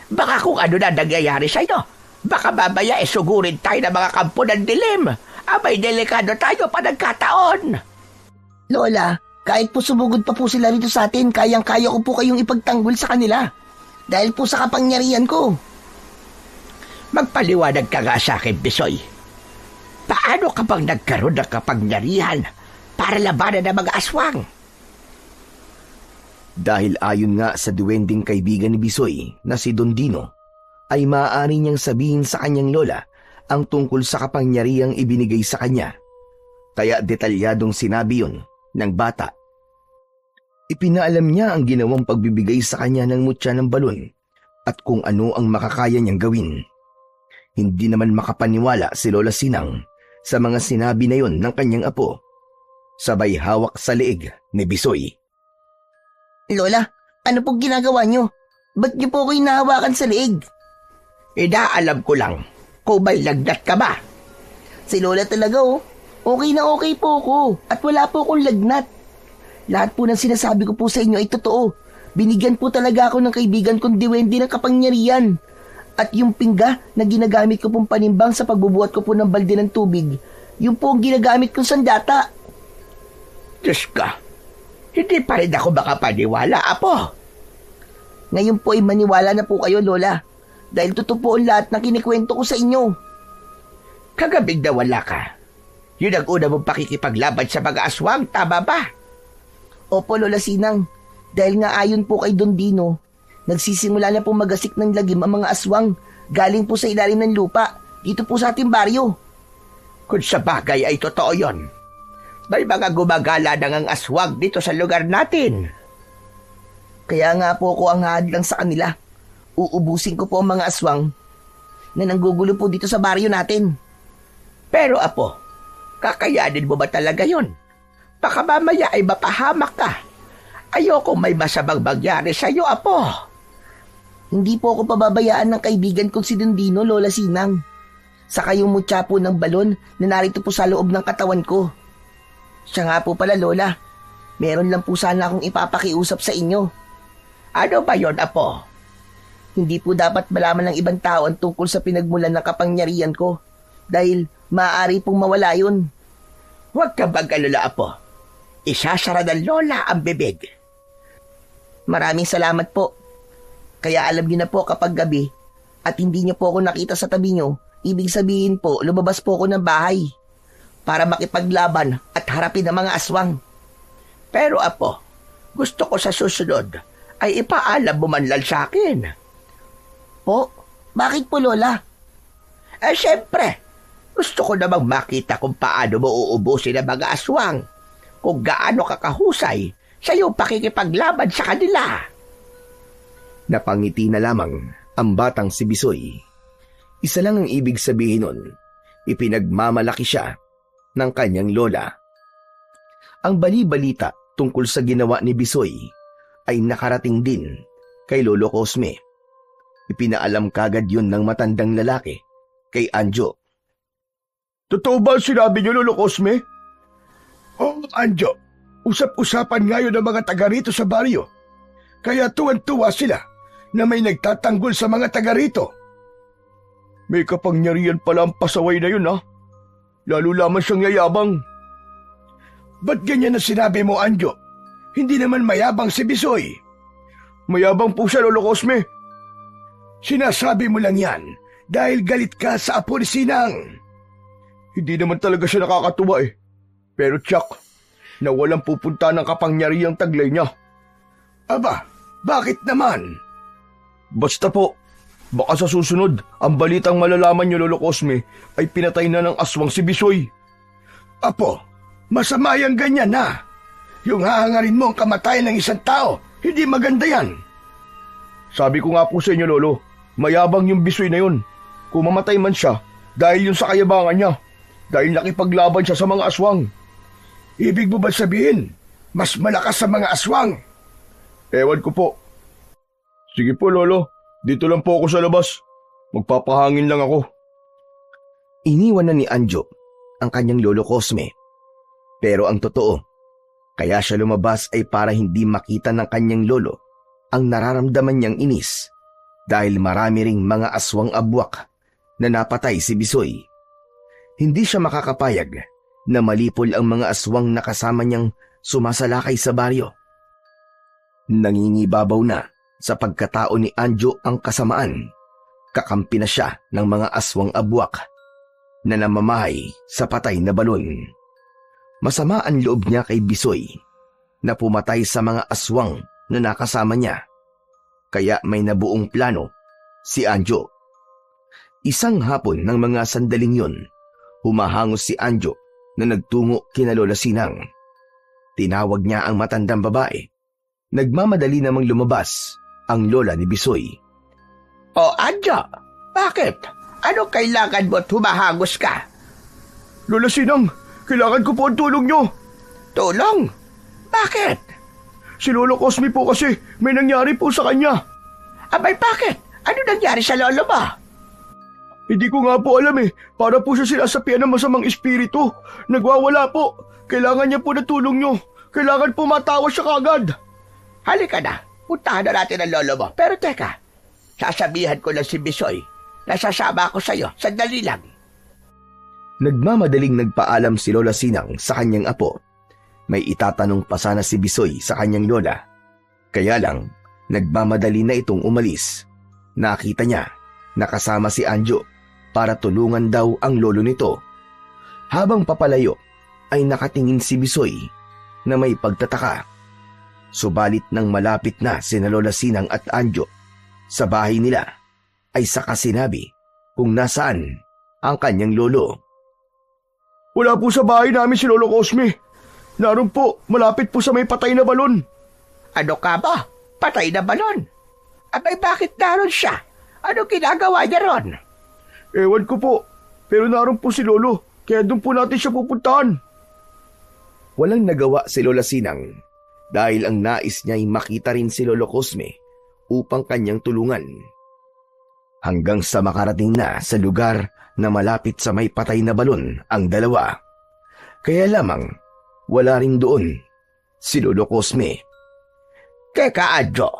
Baka kung ano na nangyayari sa'yo. Baka babaya sugurin tayo ng mga kampo ng dilim. Abay, delikado tayo pa nagkataon. Lola, kahit po sumugod pa po sila rito sa atin, kayang-kaya ko po kayong ipagtanggol sa kanila. Dahil po sa kapangyarihan ko. Magpaliwanag ka nga sa akin, Bisoy. Paano Paano ka bang nagkaroon ng kapangyarihan para labanan ng mga aswang? Dahil ayon nga sa duwending kaibigan ni Bisoy na si Don Dino, ay maaari niyang sabihin sa kanyang lola ang tungkol sa kapangyarihang ibinigay sa kanya. Kaya detalyadong sinabi yun ng bata. Ipinaalam niya ang ginawang pagbibigay sa kanya ng mutya ng balon at kung ano ang makakaya niyang gawin. Hindi naman makapaniwala si Lola Sinang sa mga sinabi na yon ng kanyang apo. Sabay hawak sa leeg ni Bisoy. Lola, ano pong ginagawa niyo? Ba't niyo po ako hinahawakan sa leeg? Inaalam ko lang kung may lagnat ka ba. Si Lola talaga Okay na okay po ako at wala po akong lagnat. Lahat po ng sinasabi ko po sa inyo ay totoo. Binigyan po talaga ako ng kaibigan kong diwende ng kapangyarihan. At yung pingga na ginagamit ko pong panimbang sa pagbubuhat ko po ng balde ng tubig, yung po ang ginagamit kong sandata. Diyos ka, hindi pa rin ako makapaniwala, apo. Ngayon po ay maniwala na po kayo, Lola. Dahil totoo po ang lahat na kinikwento ko sa inyo. Kagabing nawala ka. Yun ang una mong pakikipaglaban sa mga aswang, tama ba? Opo, Lola Sinang. Dahil nga ayon po kay Don Dino, nagsisimula na po magasik ng lagim ang mga aswang galing po sa ilalim ng lupa, dito po sa ating baryo. Kung sa bagay ay totoo yon, may mga gumagala ng ang aswang dito sa lugar natin. Kaya nga po ako ang hadlang sa kanila. Uubusin ko po ang mga aswang na nanggugulo po dito sa baryo natin. Pero apo, kakayanin mo ba talaga yon? Baka mamaya ay mapahamak ka. Ayoko may masamang mangyari sa'yo, apo. Hindi po ako pababayaan ng kaibigan kong si Dondino, Lola Sinang. Saka yung mutya po ng balon na narito po sa loob ng katawan ko. Siya nga po pala, Lola. Meron lang po sana akong ipapakiusap sa inyo. Ano ba yon, apo? Hindi po dapat malaman ng ibang tao ang tungkol sa pinagmulan ng kapangyarihan ko. Dahil maaari pong mawala yun. Huwag ka mag-alala, apo. Isasara ng lola ang bibig. Maraming salamat po. Kaya alam niyo na po kapag gabi at hindi niyo po ako nakita sa tabi niyo, ibig sabihin po lumabas po ako ng bahay para makipaglaban at harapin ang mga aswang. Pero apo, gusto ko sa susunod ay ipaalam mo man lang sa akin. Po? Bakit po, Lola? Siyempre, gusto ko namang makita kung paano mo uubusin ang mga aswang, kung gaano kakahusay sa iyong pakikipaglaban sa kanila. Napangiti na lamang ang batang si Bisoy. Isa lang ang ibig sabihin nun, ipinagmamalaki siya ng kanyang lola. Ang bali-balita tungkol sa ginawa ni Bisoy ay nakarating din kay Lolo Cosme. Ipinaalam kagad yun ng matandang lalaki kay Anjo. Totoo ba sinabi niyo, Lolo Cosme? Oo, Anjo. Usap-usapan ngayon ng mga taga rito sa baryo. Kaya tuwan-tuwa sila na may nagtatanggol sa mga taga rito. May kapangyarihan pala ang pasaway na yun, ha? Lalo lamang siyang yayabang. Ba't ganyan na sinabi mo, Anjo? Hindi naman mayabang si Bisoy. Mayabang po siya, Lolo Cosme. Sinasabi mo lang yan dahil galit ka sa apo ni Sinang. Hindi naman talaga siya nakakatuwa eh. Pero tiyak, na walang pupunta ng kapangyarihang taglay niya. Aba, bakit naman? Basta po, baka sa susunod, ang balitang malalaman niyo, Lolo Cosme, ay pinatay na ng aswang si Bisoy. Apo, masama yung ganyan na. Yung hahangarin mo ang kamatayan ng isang tao, hindi maganda yan. Sabi ko nga po sa inyo, Lolo, mayabang yung Bisoy na yun. Kung mamatay man siya, dahil yun sa kayabangan niya, dahil nakipaglaban siya sa mga aswang. Ibig mo ba sabihin, mas malakas sa mga aswang? Ewan ko po. Sige po, Lolo. Dito lang po ako sa labas. Magpapahangin lang ako. Iniwan na ni Anjo ang kanyang Lolo Cosme. Pero ang totoo, kaya siya lumabas ay para hindi makita ng kanyang lolo ang nararamdaman niyang inis dahil marami ring mga aswang abwak na napatay si Bisoy. Hindi siya makakapayag na malipol ang mga aswang na kasama niyang sumasalakay sa baryo. Nangingibabaw na sa pagkatao ni Anjo ang kasamaan. Kakampi na siya ng mga aswang abwak. na namamahay sa patay na balon. Masama ang loob niya kay Bisoy na pumatay sa mga aswang na nakasama niya. Kaya may nabuong plano si Anjo. Isang hapon ng mga sandaling yun, humahangos si Anjo na nagtungo kina Lola Sinang. Tinawag niya ang matandang babae. Nagmamadali namang lumabas ang lola ni Bisoy. O Anjo, bakit? Anong kailangan mo at humahangos ka? Lola Sinang, kailangan ko po ang tulong nyo. Tulong? Bakit? Si Lolo Cosme po kasi may nangyari po sa kanya. Abay bakit? Ano nangyari sa lolo mo? Hindi ko nga po alam Para po siya sinasapian ng masamang espiritu. Nagwawala po. Kailangan niya po na tulong nyo. Kailangan po matawa siya kagad. Halika na. Puntahan na natin ang lolo mo. Pero teka, sasabihan ko lang si Bisoy. Nasasama ako sa'yo. Sandali lang. Nagmamadaling nagpaalam si Lola Sinang sa kanyang apo. May itatanong pa sana si Bisoy sa kanyang lola. Kaya lang, nagmamadali na itong umalis. Nakita niya, nakasama si Anjo para tulungan daw ang lolo nito. Habang papalayo, ay nakatingin si Bisoy na may pagtataka. Subalit nang malapit na sina Lola Sinang at Anjo sa bahay nila, ay saka sinabi kung nasaan ang kanyang lolo. Wala po sa bahay namin si Lolo Cosme. Naroon po, malapit po sa may patay na balon. Ano ka ba? Patay na balon? Abay bakit naroon siya? Ano ginagawa niya ron? Ewan ko po, pero naroon po si Lolo, kaya doon po natin siya pupuntahan. Walang nagawa si Lola Sinang dahil ang nais niya ay makita rin si Lolo Cosme upang kanyang tulungan. Hanggang sa makarating na sa lugar na malapit sa may patay na balon ang dalawa. Kaya lamang, wala rin doon si Lolo Cosme. Teka, Anjo.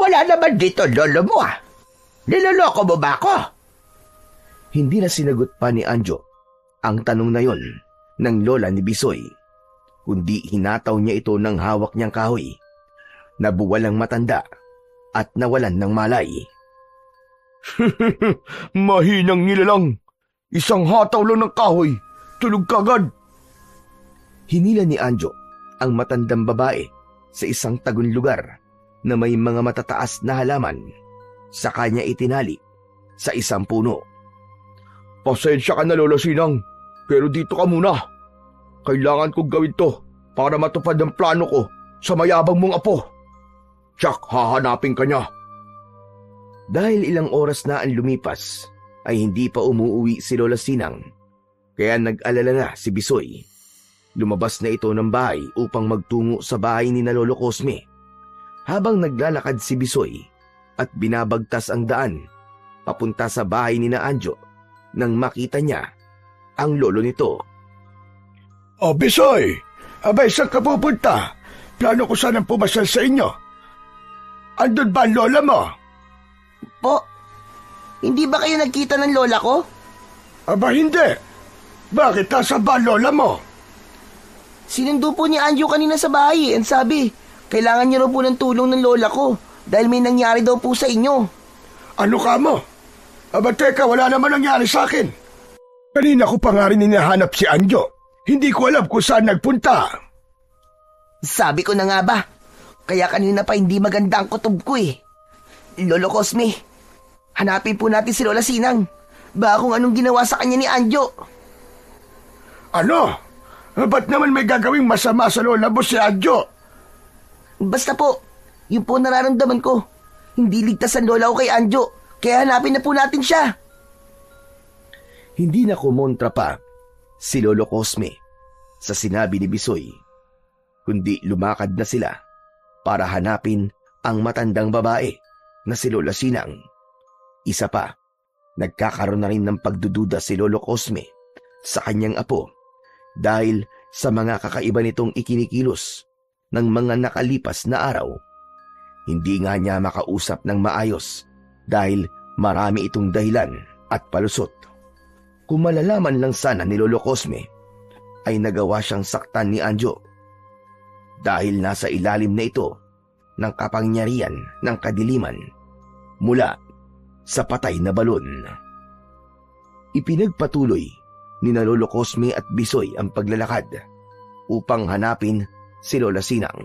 Wala naman dito lolo mo Niloloko mo ba ako? Hindi na sinagot pa ni Anjo ang tanong na yon ng lola ni Bisoy, kundi hinataw niya ito ng hawak niyang kahoy. Nabuwalang matanda at nawalan ng malay. Mahinang nilalang. Isang hataw lang ng kahoy. Tulog kagad. Hinila ni Anjo ang matandang babae sa isang tagun lugar na may mga matataas na halaman. Sa kanya itinali sa isang puno. Pasensya ka na, Lola Sinang, pero dito ka muna. Kailangan kong gawin to para matupad ang plano ko sa mayabang mong apo. Tiyak, hahanapin ka niya. Dahil ilang oras na ang lumipas, ay hindi pa umuuwi si Lola Sinang. Kaya nag-alala na si Bisoy. Lumabas na ito ng bahay upang magtungo sa bahay ni na Lolo Cosme. Habang naglalakad si Bisoy at binabagtas ang daan papunta sa bahay ni na Anjo nang makita niya ang lolo nito. O Bisoy, abay saan ka pupunta? Plano ko sanang pumasyal sa inyo. Andun ba ang lola mo? Po, hindi ba kayo nagkita ng lola ko? Aba hindi. Bakit nasa ba ang lola mo? Sinundo po ni Anjo kanina sa bahay and sabi, kailangan niyo raw po ng tulong ng lola ko dahil may nangyari daw po sa inyo. Ano ka mo? Aba teka, wala naman nangyari sa akin. Kanina ko pa nga rin hinahanap si Anjo. Hindi ko alam kung saan nagpunta. Sabi ko na nga ba, kaya kanina pa hindi maganda ang kutob ko Lolo Cosme, hanapin po natin si Lola Sinang. Baka kung anong ginawa sa kanya ni Anjo. Ano? Ba't naman may gagawing masama sa lola mo si Anjo? Basta po, yun po nararamdaman ko. Hindi ligtas ang lola ko kay Anjo, kaya hanapin na po natin siya. Hindi na kumontra pa si Lolo Cosme sa sinabi ni Bisoy, kundi lumakad na sila para hanapin ang matandang babae na si Lola Sinang. Isa pa, nagkakaroon na rin ng pagdududa si Lolo Cosme sa kanyang apo dahil sa mga kakaiba nitong ikinikilos ng mga nakalipas na araw. Hindi nga niya makausap ng maayos dahil marami itong dahilan at palusot. Kung malalaman lang sana ni Lolo Cosme, ay nagawa siyang saktan ni Anjo dahil nasa ilalim na ito ng kapangyarihan ng kadiliman mula sa patay na balon. Ipinagpatuloy ni na Lolo Cosme at Bisoy ang paglalakad upang hanapin si Lola Sinang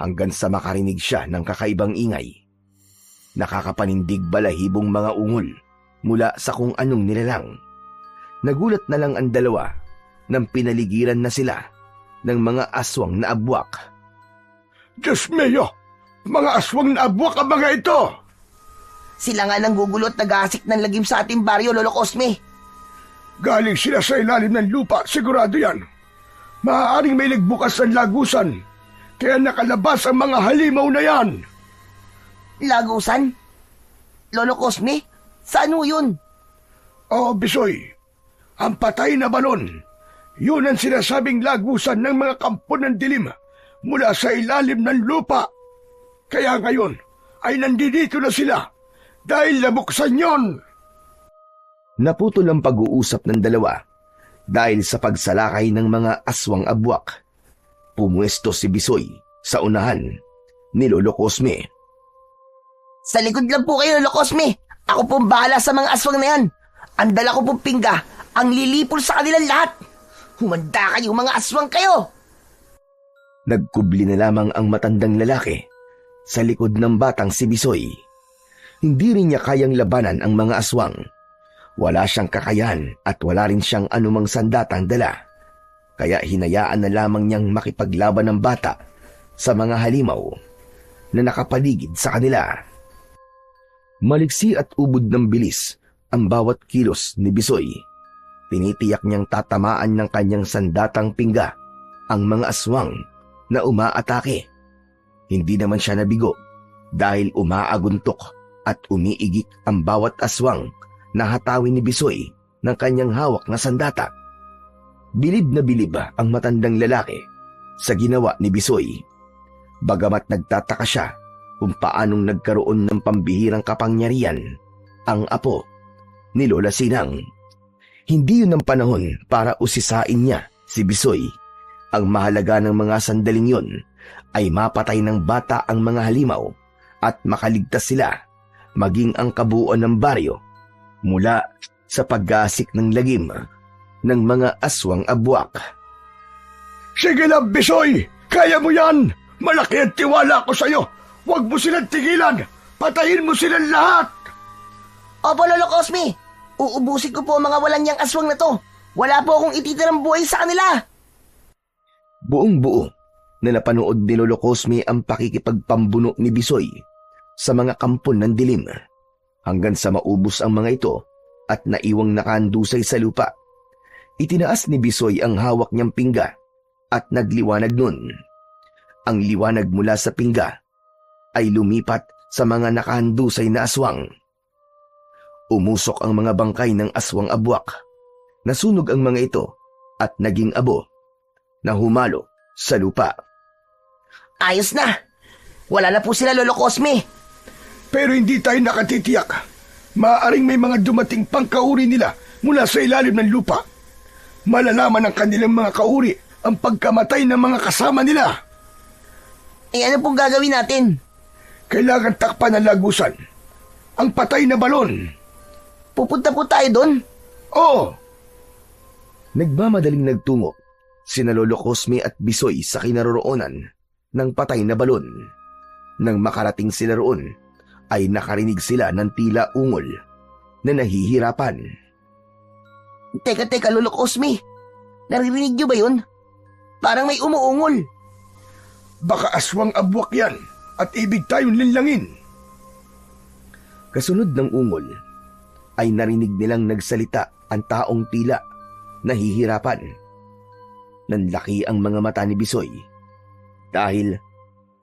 hanggang sa makarinig siya ng kakaibang ingay. Nakakapanindig balahibong mga ungol mula sa kung anong nilalang. Nagulat na lang ang dalawa nang pinaligiran na sila ng mga aswang na abwak. Diyos mio! Mga aswang na abwak ang mga ito! Sila nga nang gugulo at nag-aasik ng lagim sa ating baryo, Lolo Cosme. Galing sila sa ilalim ng lupa, sigurado yan. Maaaring may nagbukas ng lagusan, kaya nakalabas ang mga halimaw na yan. Lagusan? Lolo Cosme? Saan mo yun? Oo, Bisoy. Ang patay na balon. Yun ang sinasabing lagusan ng mga kampo ng dilim mula sa ilalim ng lupa. Kaya ngayon ay nandito na sila dahil nabuksan yon. Naputol ang pag-uusap ng dalawa dahil sa pagsalakay ng mga aswang abwak. Pumuesto si Bisoy sa unahan ni Lolo Cosme. Sa likod lang po kayo, Lolo Cosme. Ako pong bahala sa mga aswang na yan. Ang dala ko pong pingga, ang lilipol sa kanilang lahat. Humanda kayo, mga aswang kayo! Nagkubli na lamang ang matandang lalaki sa likod ng batang si Bisoy. Hindi rin niya kayang labanan ang mga aswang. Wala siyang kakayahan at wala rin siyang anumang sandatang dala. Kaya hinayaan na lamang niyang makipaglaban ng bata sa mga halimaw na nakapaligid sa kanila. Maliksi at ubod ng bilis ang bawat kilos ni Bisoy. Tinitiyak niyang tatamaan ng kanyang sandatang pingga ang mga aswang na umaatake. Hindi naman siya nabigo dahil umaaguntok at umiigik ang bawat aswang na hatawin ni Bisoy ng kanyang hawak na sandata. Bilib na bilib ang matandang lalaki sa ginawa ni Bisoy. Bagamat nagtataka siya kung paanong nagkaroon ng pambihirang kapangyarihan ang apo ni Lola Sinang. Hindi yun ang panahon para usisain niya si Bisoy. Ang mahalaga ng mga sandaling yun ay mapatay ng bata ang mga halimaw at makaligtas sila, maging ang kabuuan ng baryo, mula sa pag-aasik ng lagim ng mga aswang abwak. Sige lang, Bisoy! Kaya mo yan! Malaki ang tiwala ko sa'yo! Huwag mo silang tigilan! Patayin mo silang lahat! Opo, Lolo Cosme! Uubusin ko po ang mga walang niyang aswang na to! Wala po akong ititirang buhay sa kanila! Buong-buo na napanood ni Lolo Cosme ang pakikipagpambuno ni Bisoy sa mga kampon ng dilim hanggang sa maubos ang mga ito at naiwang nakandusay sa lupa. Itinaas ni Bisoy ang hawak niyang pingga at nagliwanag nun. Ang liwanag mula sa pingga ay lumipat sa mga nakahandusay na aswang. Umusok ang mga bangkay ng aswang abwak. Nasunog ang mga ito at naging abo na humalo sa lupa. Ayos na! Wala na po sila, Lolo Cosme! Pero hindi tayo nakatitiyak. Maaaring may mga dumating pang kauri nila mula sa ilalim ng lupa. Malalaman ng kanilang mga kauri ang pagkamatay ng mga kasama nila. Eh ano pong gagawin natin? Kailangan takpan ng lagusan ang patay na balon. Pupunta po tayo doon? Oo. Nagmamadaling nagtungo sina Lolo Cosme at Bisoy sa kinaroroonan ng patay na balon. Nang makarating sila roon, ay nakarinig sila ng tila ungol na nahihirapan. Teka, Lolo Cosme. Naririnig niyo ba yun? Parang may umuungol. Baka aswang abwak yan at ibig tayong linlangin. Kasunod ng ungol, ay narinig nilang nagsalita ang taong tila nahihirapan. Nanlaki ang mga mata ni Bisoy dahil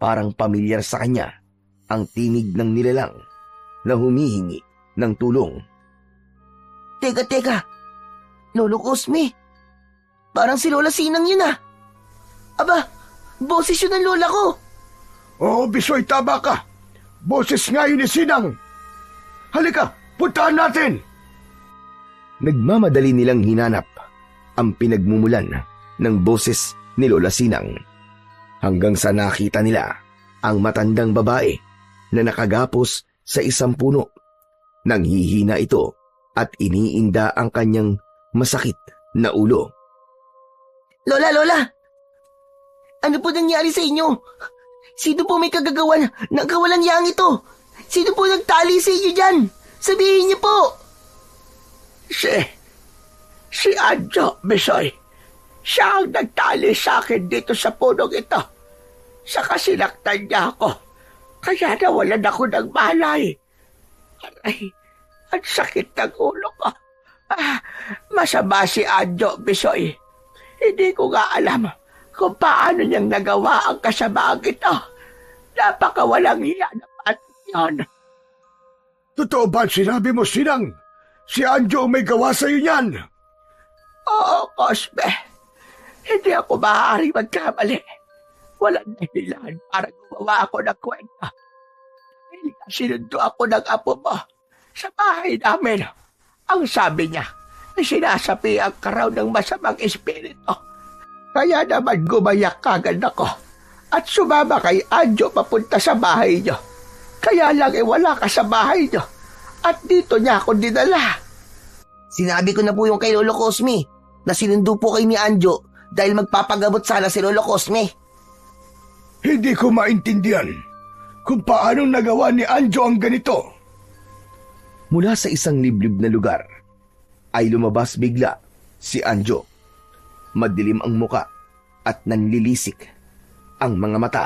parang pamilyar sa kanya ang tinig ng nilalang na humihingi ng tulong. Teka. Lolo Cosme, parang si Lola Sinang yun ah. Aba, boses yun ng lola ko. Oo, Bisoy, tama ka. Boses nga yun ni Sinang. Halika, puntahan natin. Nagmamadali nilang hinanap ang pinagmumulan ng boses ni Lola Sinang hanggang sa nakita nila ang matandang babae na nakagapos sa isang puno. Nanghihina ito at iniinda ang kanyang masakit na ulo. Lola, Lola! Ano po nangyari sa inyo? Sino po may kagagawan ng kawalan yang ito? Sino po nagtali sa inyo dyan? Sabihin niyo po! Si Anjo, Bisoy. Siya ang nagtali sa akin dito sa punong ito. Saka sinaktan niya ako. Kaya nawalan ako ng malay. Aray, ang sakit ng ulo ko. Masama si Anjo, Bisoy. Hindi ko nga alam kung paano niyang nagawa ang kasamaang ito. Napakawalang hiya naman yun. Totoo ba sinabi mo, Sinang? Si Anjo may gawa sa'yo niyan? Oo, Cosme. Hindi ako maaaring magkamali. Walang dahilan para gumawa ako ng kwenta. Dahil sinundo ako ng apo mo sa bahay namin. Ang sabi niya, sinasapian ka raw ng masamang espiritu. Kaya naman gumayak kagad ako at sumama kay Anjo papunta sa bahay niyo. Kaya lang wala ka sa bahay niyo at dito niya ako dinala. Sinabi ko na po yung kay Lolo Cosme na sinundo po kay ni Anjo dahil magpapagamot sana si Lolo Cosme. Hindi ko maintindihan kung paano nagawa ni Anjo ang ganito. Mula sa isang liblib na lugar ay lumabas bigla si Anjo. Madilim ang muka at nanlilisik ang mga mata.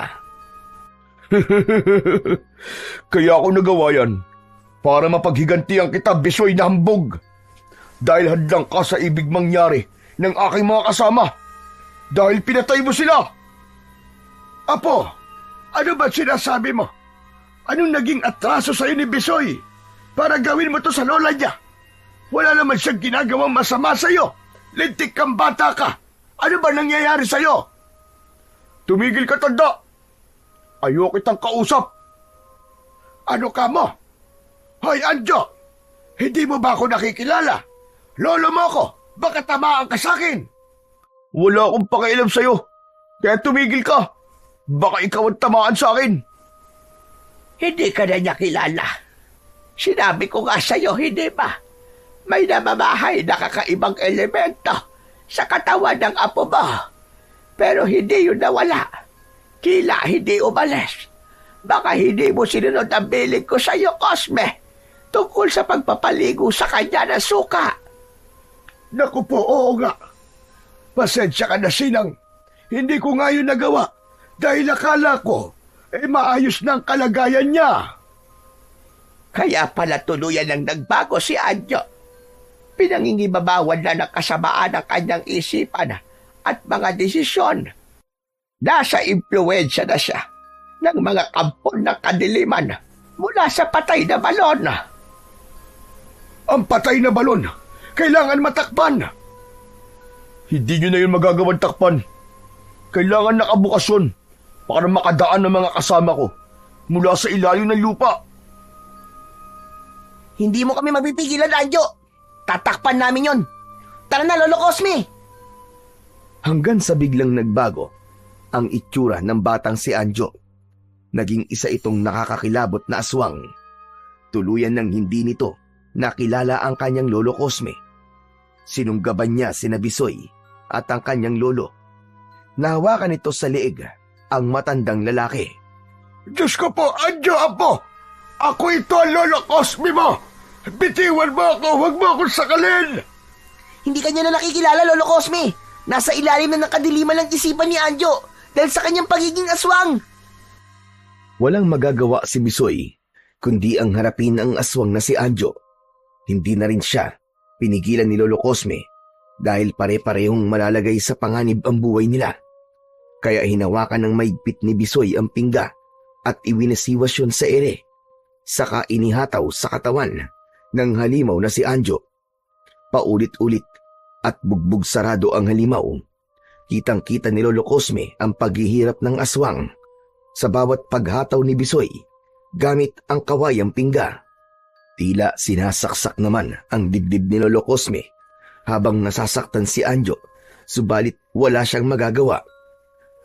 Kaya ako nagawa yan para mapaghigantihan kita, Bisoy na hambog. Dahil hadlang ka sa ibig mangyari ng aking mga kasama. Dahil pinatay mo sila. Apo, ano ba sinasabi mo? Anong naging atraso sa'yo ni Bisoy para gawin mo to sa lola niya? Wala naman siyang ginagawang masama sa'yo. Lintik kang bata ka. Ano ba nangyayari sa'yo? Tumigil ka, tanda. Ayoko kitang kausap. Ano ka mo? Hoy, Anjo! Hindi mo ba ako nakikilala? Lolo mo ako! Baka tamaan ka sa'kin! Wala akong pakialam sa'yo. Kaya tumigil ka. Baka ikaw ang tamaan sa'kin. Hindi ka na niya kilala. Sinabi ko nga sa'yo, hindi ba? May namamahay na kakaibang elemento sa katawan ng apo mo. Pero hindi yun nawala. Kila hindi umalis. Baka hindi mo sinunod ang bilig ko sa'yo, Cosme, tungkol sa pagpapaligo sa kanya ng suka. Naku po, oo nga. Pasensya ka na, Sinang. Hindi ko nga yun nagawa dahil akala ko, maayos na ang kalagayan niya. Kaya pala tuluyan ang nagbago si Anjo. Pinangingibabawan na ng kasamaan ang kanyang isipan at mga desisyon. Nasa impluwensya na siya ng mga kampon ng kadiliman mula sa patay na balon. Ang patay na balon, kailangan matakpan. Hindi nyo na yun magagawang takpan. Kailangan nakabukasyon para makadaan ng mga kasama ko mula sa ilalim ng lupa. Hindi mo kami mapipigilan, Anjo. Tatakpan namin yon. Tara na, Lolo Cosme! Hanggang sa biglang nagbago ang itsura ng batang si Anjo. Naging isa itong nakakakilabot na aswang. Tuluyan ng hindi nito nakilala ang kanyang Lolo Cosme. Sinunggaban niya sina Bisoy at ang kanyang lolo. Nahawakan nito sa leeg ang matandang lalaki. Diyos ko po, Anjo, Apo! Ako ito ang Lolo Cosme mo! Bitiwan mo ako! Huwag mo akong sakalin! Hindi kanya na nakikilala, Lolo Cosme. Nasa ilalim na ng kadiliman ng isipan ni Anjo dahil sa kanyang pagiging aswang. Walang magagawa si Bisoy kundi ang harapin ang aswang na si Anjo. Hindi na rin siya pinigilan ni Lolo Cosme dahil pare-parehong malalagay sa panganib ang buhay nila. Kaya hinawakan ng maigpit ni Bisoy ang pingga at iwinasiwasyon sa ere. Saka inihataw sa katawan ng halimaw na si Anjo. Paulit-ulit at bugbog sarado ang halimaw. Kitang-kita ni Lolo Cosme ang paghihirap ng aswang sa bawat paghataw ni Bisoy gamit ang kawayang pingga. Tila sinasaksak naman ang dibdib ni Lolo Cosme habang nasasaktan si Anjo, subalit wala siyang magagawa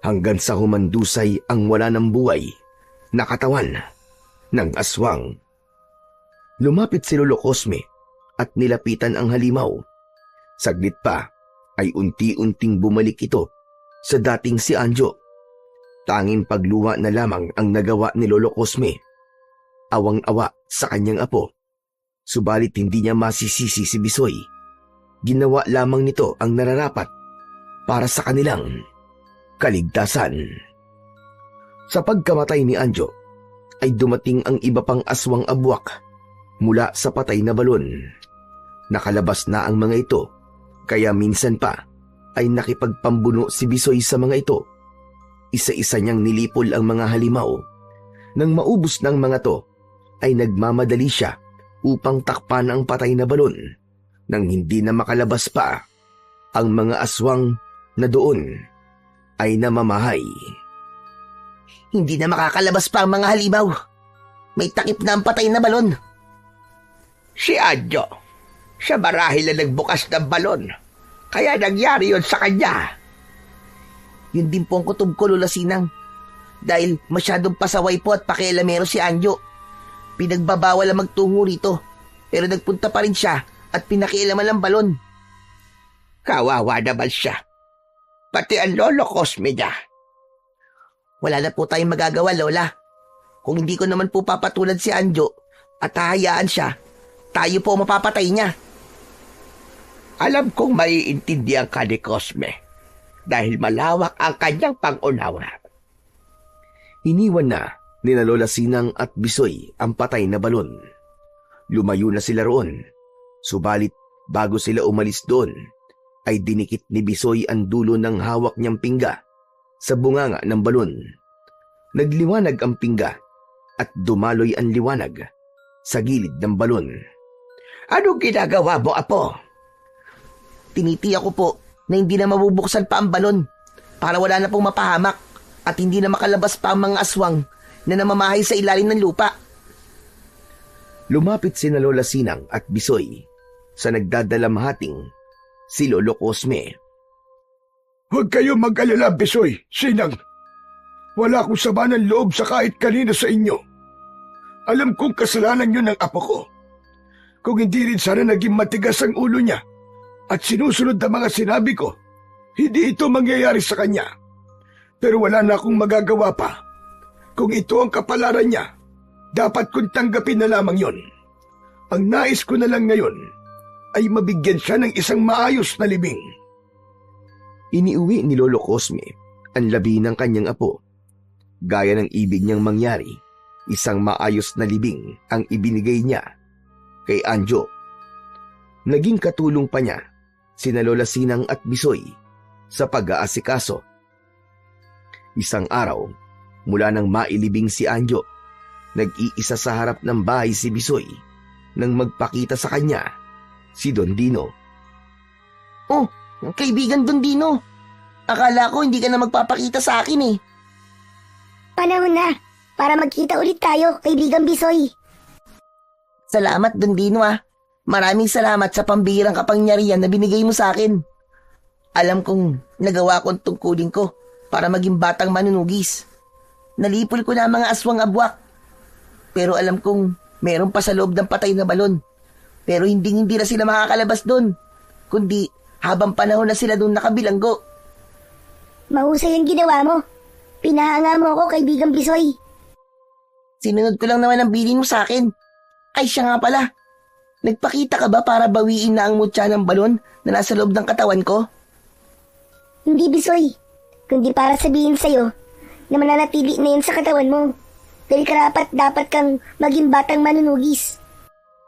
hanggang sa humandusay ang wala ng buhay na katawan ng aswang. Lumapit si Lolo Cosme at nilapitan ang halimaw. Saglit pa ay unti-unting bumalik ito sa dating si Anjo. Tanging pagluwa na lamang ang nagawa ni Lolo Cosme. Awang-awa sa kanyang apo. Subalit hindi niya masisisi si Bisoy. Ginawa lamang nito ang nararapat para sa kanilang kaligtasan. Sa pagkamatay ni Anjo, ay dumating ang iba pang aswang abwak mula sa patay na balon. Nakalabas na ang mga ito, kaya minsan pa ay nakipagpambuno si Bisoy sa mga ito. Isa-isa niyang nilipol ang mga halimaw. Nang maubos ng mga to, ay nagmamadali siya upang takpan ang patay na balon nang hindi na makalabas pa ang mga aswang na doon ay namamahay. Hindi na makakalabas pa ang mga halimaw. May takip na ang patay na balon. Si Anjo, siya marahil na nagbukas ng balon. Kaya nangyari yun sa kanya. Yun din po ang kutob ko, Lola Sinang. Dahil masyadong pasaway po at pakialamero si Anjo. Pinagbabawal ang magtungo rito. Pero nagpunta pa rin siya at pinakialaman ang balon. Kawawa naman siya. Pati ang Lolo Cosme niya. Wala na po tayong magagawa, Lola. Kung hindi ko naman po papatulad si Anjo at hahayaan siya, tayo po mapapatay niya. Alam kong maiintindihan ka ni Cosme dahil malawak ang kanyang pang-unawa. Iniwan na nina Lola Sinang at Bisoy ang patay na balon. Lumayo na sila roon. Subalit bago sila umalis doon, ay dinikit ni Bisoy ang dulo ng hawak niyang pingga sa bunganga ng balon. Nagliwanag ang pingga at dumaloy ang liwanag sa gilid ng balon. Anong ginagawa mo, Apo? Tinitiyak ko po na hindi na mabubuksan pa ang balon para wala na pong mapahamak at hindi na makalabas pa ang mga aswang na namamahay sa ilalim ng lupa. Lumapit sina Lola Sinang at Bisoy sa nagdadalamhating si Lolo Cosme. Huwag kayo mag-alala, Bisoy, Sinang. Wala akong sama ng loob sa kahit kanina sa inyo. Alam kong kasalanan nyo ng apo ko. Kung hindi rin sana naging matigas ang ulo niya at sinusunod ang mga sinabi ko, hindi ito mangyayari sa kanya. Pero wala na akong magagawa pa. Kung ito ang kapalaran niya, dapat kong tanggapin na lamang yon. Ang nais ko na lang ngayon ay mabigyan siya ng isang maayos na libing. Iniuwi ni Lolo Cosme ang labi ng kanyang apo. Gaya ng ibig niyang mangyari, isang maayos na libing ang ibinigay niya kay Anjo. Naging katulong pa niya sina Lola Sinang at Bisoy sa pag-aasikaso. Isang araw, mula nang mailibing si Anjo, nag-iisa sa harap ng bahay si Bisoy nang magpakita sa kanya si Don Dino. Oh, kaibigan Don Dino. Akala ko hindi ka na magpapakita sa akin eh. Panahon na para magkita ulit tayo, kaibigan Bisoy. Salamat, Don Dino ah. Maraming salamat sa pambihirang kapangyarihan na binigay mo sa akin. Alam kong nagawa ko ang tungkulin ko para maging batang manunugis. Nalipol ko na ang mga aswang abwak. Pero alam kong meron pa sa loob ng patay na balon. Pero hindi na sila makakalabas doon. Kundi habang panahon na sila doon nakabilanggo. Mahusay ang ginawa mo. Pinahanga mo ako, kaibigan Bisoy. Sinunod ko lang naman ang bilin mo sa akin. Ay siya nga pala. Nagpakita ka ba para bawiin na ang mutya ng balon na nasa loob ng katawan ko? Hindi, Bisoy. Kundi para sabihin sa'yo na mananatili na yun sa katawan mo. Dahil karapat dapat kang maging batang manunugis.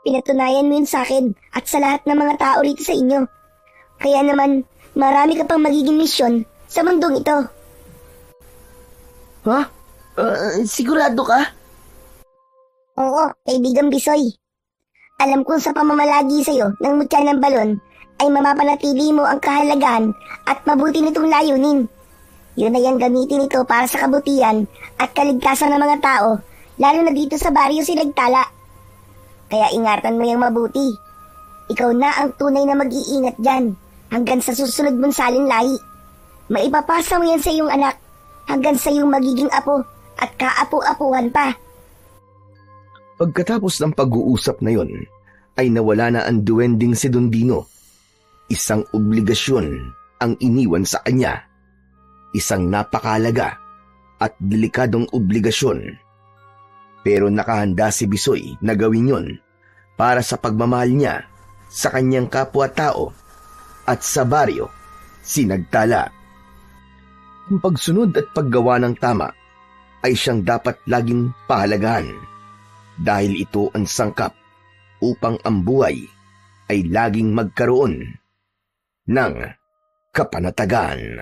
Pinatunayan mo yun sa akin at sa lahat ng mga tao rito sa inyo. Kaya naman, marami ka pang magiging misyon sa mundong ito. Ha? Sigurado ka? Oo, kaibigan Bisoy. Alam kong sa pamamalagi sa'yo ng mutya ng balon ay mamapanatili mo ang kahalagahan at mabuti nitong layunin. Yun ay ang gamitin ito para sa kabutihan at kaligtasan ng mga tao, lalo na dito sa baryo Silagtala. Kaya ingatan mo yung mabuti. Ikaw na ang tunay na mag-iingat dyan hanggang sa susunod mong salinlahi. Maipapasa mo yan sa iyong anak hanggang sa iyong magiging apo at kaapu-apuhan pa. Pagkatapos ng pag-uusap na yon, ay nawala na ang duwending si Don Dino. Isang obligasyon ang iniwan sa kanya. Isang napakalaga at delikadong obligasyon. Pero nakahanda si Bisoy na gawin yon para sa pagmamahal niya sa kanyang kapwa-tao at sa baryo Sinagtala. Ang pagsunod at paggawa ng tama ay siyang dapat laging pahalagahan dahil ito ang sangkap upang ang buhay ay laging magkaroon ng kapanatagan.